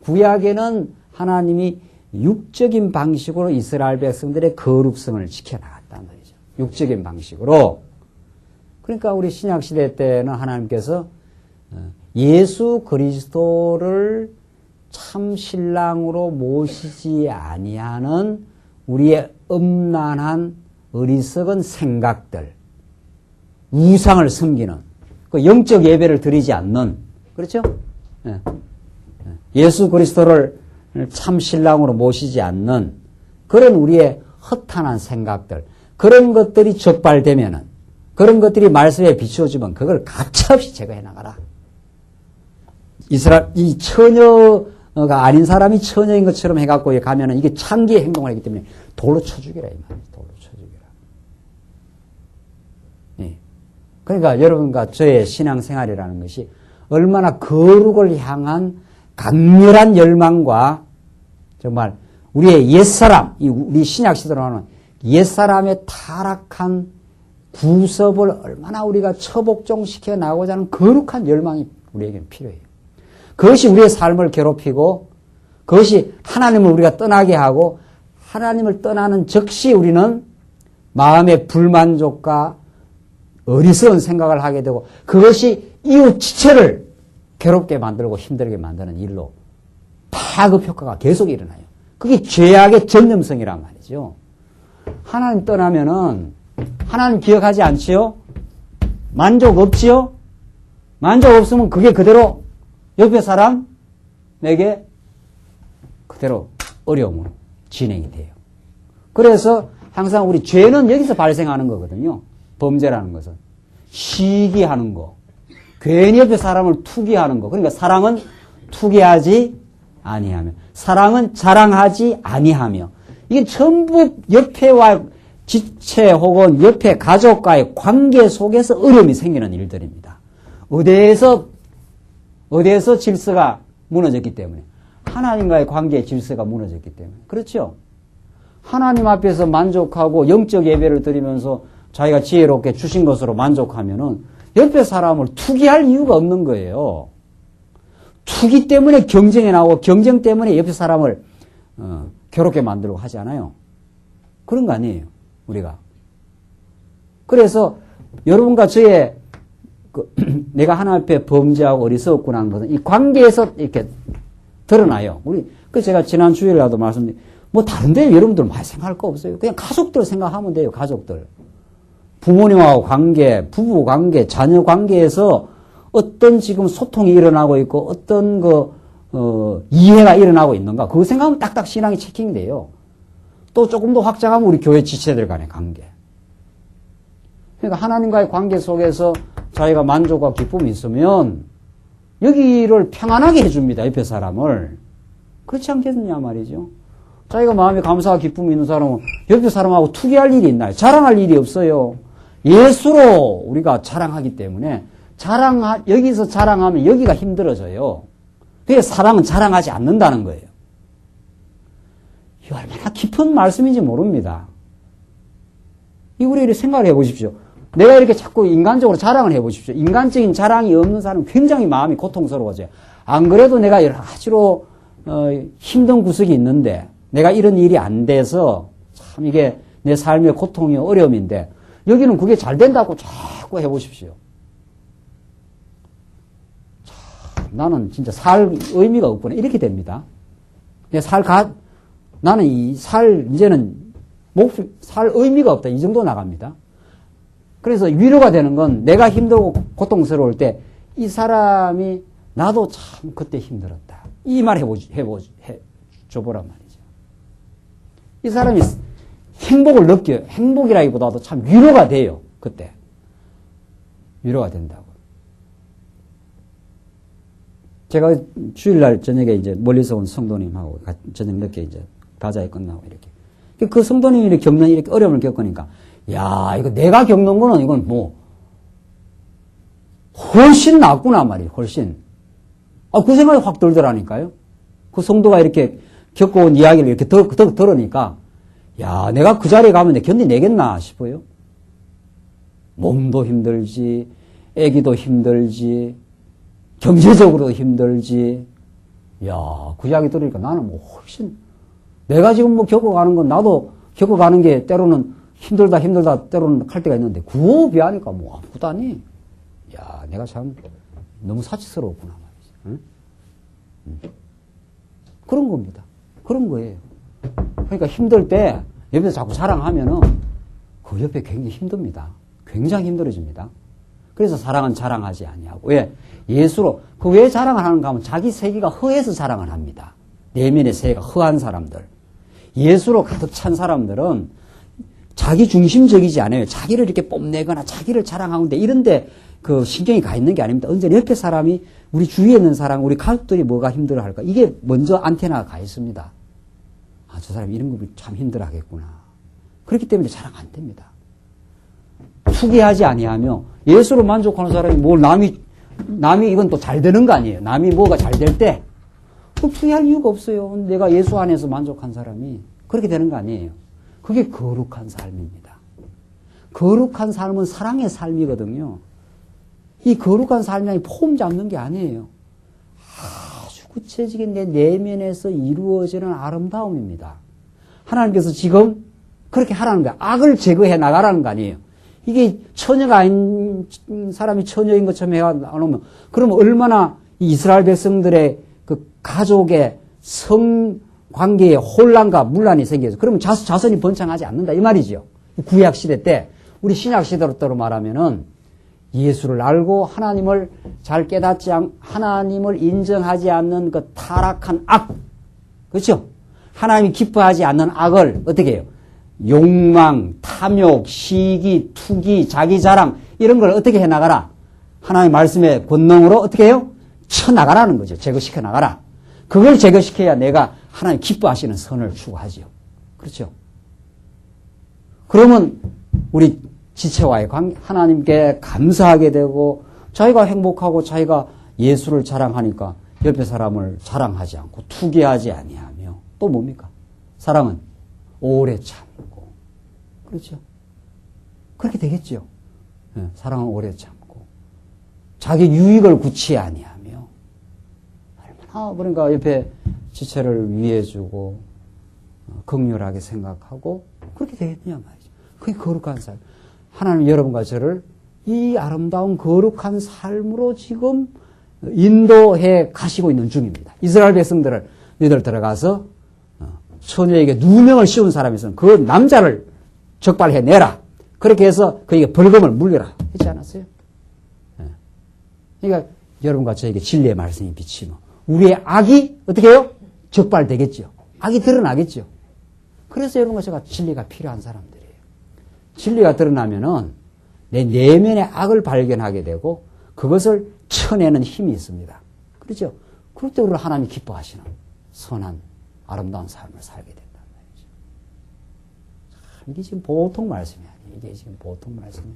구약에는 하나님이 육적인 방식으로 이스라엘 백성들의 거룩성을 지켜나갔단 말이죠. 육적인 방식으로. 그러니까 우리 신약시대 때는 하나님께서 예수 그리스도를 참 신랑으로 모시지 아니하는 우리의 음란한 어리석은 생각들, 우상을 섬기는, 그 영적 예배를 드리지 않는, 그렇죠? 예수 그리스도를 참 신랑으로 모시지 않는 그런 우리의 허탄한 생각들, 그런 것들이 적발되면은, 그런 것들이 말씀에 비추어지면 그걸 가차없이 제거해 나가라. 이 처녀가 아닌 사람이 처녀인 것처럼 해갖고 가면은 이게 창기의 행동을 하기 때문에 돌로 쳐 죽이라, 이 말이에요. 돌로 쳐 죽이라. 예. 그러니까 여러분과 저의 신앙생활이라는 것이 얼마나 거룩을 향한 강렬한 열망과 정말 우리의 옛사람, 우리 신약시대로 하는 옛사람의 타락한 구섭을 얼마나 우리가 처복종시켜 나가고자 하는 거룩한 열망이 우리에게는 필요해요. 그것이 우리의 삶을 괴롭히고 그것이 하나님을 우리가 떠나게 하고 하나님을 떠나는 즉시 우리는 마음의 불만족과 어리석은 생각을 하게 되고 그것이 이웃 지체를 괴롭게 만들고 힘들게 만드는 일로 파급 효과가 계속 일어나요. 그게 죄악의 전념성이란 말이죠. 하나님 떠나면은 하나님 기억하지 않지요? 만족 없지요? 만족 없으면 그게 그대로 옆에 사람에게 그대로 어려움으로 진행이 돼요. 그래서 항상 우리 죄는 여기서 발생하는 거거든요. 범죄라는 것은. 시기하는 거. 괜히 옆에 사람을 투기하는 거. 그러니까 사랑은 투기하지 아니하며 사랑은 자랑하지 아니하며 이게 전부 옆에와 지체 혹은 옆에 가족과의 관계 속에서 어려움이 생기는 일들입니다. 어디에서 질서가 무너졌기 때문에 하나님과의 관계의 질서가 무너졌기 때문에 그렇죠? 하나님 앞에서 만족하고 영적 예배를 드리면서 자기가 지혜롭게 주신 것으로 만족하면은 옆에 사람을 투기할 이유가 없는 거예요. 투기 때문에 경쟁에 나오고 경쟁 때문에 옆에 사람을 괴롭게 만들고 하지 않아요. 그런 거 아니에요. 우리가. 그래서 여러분과 저의 내가 하나님 앞에 범죄하고 어리석었구나 하는 것은 이 관계에서 이렇게 드러나요. 그 제가 지난 주일에도 말씀드린 뭐 다른데 여러분들 많이 생각할 거 없어요. 그냥 가족들 생각하면 돼요. 가족들. 부모님하고 관계, 부부 관계, 자녀 관계에서 어떤 지금 소통이 일어나고 있고 어떤 이해가 일어나고 있는가. 그거 생각하면 딱딱 신앙이 체킹이 돼요. 또 조금 더 확장하면 우리 교회 지체들 간의 관계. 그러니까 하나님과의 관계 속에서 자기가 만족과 기쁨이 있으면 여기를 평안하게 해줍니다. 옆에 사람을. 그렇지 않겠느냐 말이죠. 자기가 마음에 감사와 기쁨이 있는 사람은 옆에 사람하고 투기할 일이 있나요? 자랑할 일이 없어요. 예수로 우리가 자랑하기 때문에 여기서 자랑하면 여기가 힘들어져요. 그래서 사랑은 자랑하지 않는다는 거예요. 이 얼마나 깊은 말씀인지 모릅니다. 우리 생각을 해보십시오. 내가 이렇게 자꾸 인간적으로 자랑을 해보십시오. 인간적인 자랑이 없는 사람은 굉장히 마음이 고통스러워져요. 안 그래도 내가 여러 가지로 힘든 구석이 있는데 내가 이런 일이 안 돼서 참 이게 내 삶의 고통이 어려움인데 여기는 그게 잘 된다고 자꾸 해보십시오. 참, 나는 진짜 살 의미가 없구나. 이렇게 됩니다. 나는 이제는 살 의미가 없다. 이 정도 나갑니다. 그래서 위로가 되는 건 내가 힘들고 고통스러울 때 이 사람이 나도 참 그때 힘들었다. 이 말 해줘보란 말이죠. 이 사람이 행복을 느껴요. 행복이라기보다도 참 위로가 돼요. 그때. 위로가 된다고. 제가 주일날 저녁에 이제 멀리서 온 성도님하고 저녁 늦게 이제 가자에 끝나고 이렇게. 그 성도님이 겪는 이렇게 어려움을 겪으니까, 야, 이거 내가 겪는 거는 이건 훨씬 낫구나 말이에요. 훨씬. 그 생각이 확 들더라니까요. 그 성도가 이렇게 겪어온 이야기를 이렇게 들으니까, 야, 내가 그 자리에 가면 견디내겠나 싶어요. 몸도 힘들지, 애기도 힘들지, 경제적으로도 힘들지. 야, 그 이야기 들으니까 나는 훨씬, 내가 지금 겪어가는 건 나도 겪어가는 게 때로는 힘들다 때로는 할 때가 있는데, 그거 비하니까 아무것도 아니. 야, 내가 참 너무 사치스러웠구나 말이지. 응? 그런 겁니다. 그런 거예요. 그러니까 힘들 때 옆에서 자꾸 자랑하면은 그 옆에 굉장히 힘듭니다. 굉장히 힘들어집니다. 그래서 사랑은 자랑하지 아니하고. 왜? 예수로. 왜 자랑을 하는가 하면 자기 세계가 허해서 자랑을 합니다. 내면의 세계가 허한 사람들. 예수로 가득 찬 사람들은 자기 중심적이지 않아요. 자기를 이렇게 뽐내거나 자기를 자랑하는데 이런데 그 신경이 가 있는 게 아닙니다. 언제 옆에 사람이 우리 주위에 있는 사람, 우리 가족들이 뭐가 힘들어 할까? 이게 먼저 안테나가 가 있습니다. 아, 저 사람이 이런 거 참 힘들어 하겠구나. 그렇기 때문에 자랑 안 됩니다. 투기하지 아니하며 예수로 만족하는 사람이 남이 이건 또 잘 되는 거 아니에요. 남이 뭐가 잘 될 때 투기할 이유가 없어요. 내가 예수 안에서 만족한 사람이 그렇게 되는 거 아니에요. 그게 거룩한 삶입니다. 거룩한 삶은 사랑의 삶이거든요. 이 거룩한 삶이 폼 잡는 게 아니에요. 아주 구체적인 내 내면에서 이루어지는 아름다움입니다. 하나님께서 지금 그렇게 하라는 거야. 악을 제거해 나가라는 거 아니에요. 이게 처녀가 아닌 사람이 처녀인 것처럼 해놓으면 그러면 얼마나 이스라엘 백성들의 그 가족의 성관계에 혼란과 문란이 생겨서 그러면 자손이 번창하지 않는다 이 말이죠. 구약 시대 때 우리 신약 시대로 말하면은 예수를 알고 하나님을 잘 깨닫지 하나님을 인정하지 않는 그 타락한 악, 그렇죠? 하나님이 기뻐하지 않는 악을 어떻게 해요? 욕망, 탐욕, 시기, 투기, 자기 자랑 이런 걸 어떻게 해나가라? 하나님의 말씀의 권능으로 어떻게 해요? 쳐나가라는 거죠. 제거시켜 나가라. 그걸 제거시켜야 내가 하나님 기뻐하시는 선을 추구하지요. 그렇죠? 그러면 우리 지체와의 관계, 하나님께 감사하게 되고 자기가 행복하고 자기가 예수를 자랑하니까 옆에 사람을 자랑하지 않고 투기하지 아니하며 또 뭡니까? 사랑은 오래 참고 그렇죠? 그렇게 되겠죠. 네, 사랑은 오래 참고 자기 유익을 구치 아니하며 얼마나 그러니까 옆에 지체를 위해주고 긍휼하게 생각하고 그렇게 되겠느냐 말이죠. 그게 거룩한 삶. 하나님 여러분과 저를 이 아름다운 거룩한 삶으로 지금 인도해 가시고 있는 중입니다. 이스라엘 백성들을 너희들 들어가서 처녀에게 누명을 씌운 사람이 있으면 그 남자를 적발해내라. 그렇게 해서 그에게 벌금을 물려라. 했지 않았어요? 그러니까 여러분과 저에게 진리의 말씀이 비치면 우리의 악이 어떻게 해요? 적발되겠죠. 악이 드러나겠죠. 그래서 여러분과 제가 진리가 필요한 사람들이에요. 진리가 드러나면은 내 내면의 악을 발견하게 되고 그것을 쳐내는 힘이 있습니다. 그렇죠? 그럴 때 우리를 하나님이 기뻐하시는 선한 아름다운 삶을 살게 된단 말이죠. 이게 지금 보통 말씀이 아니에요. 이게 지금 보통 말씀이에요.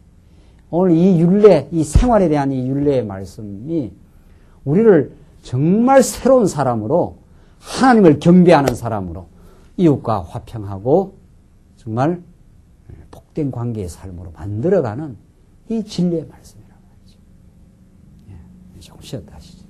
오늘 이 율례, 이 생활에 대한 이 율례의 말씀이 우리를 정말 새로운 사람으로 하나님을 경배하는 사람으로 이웃과 화평하고 정말 복된 관계의 삶으로 만들어가는 이 진리의 말씀이란 말이죠. 예, 조금 쉬었다 하시죠.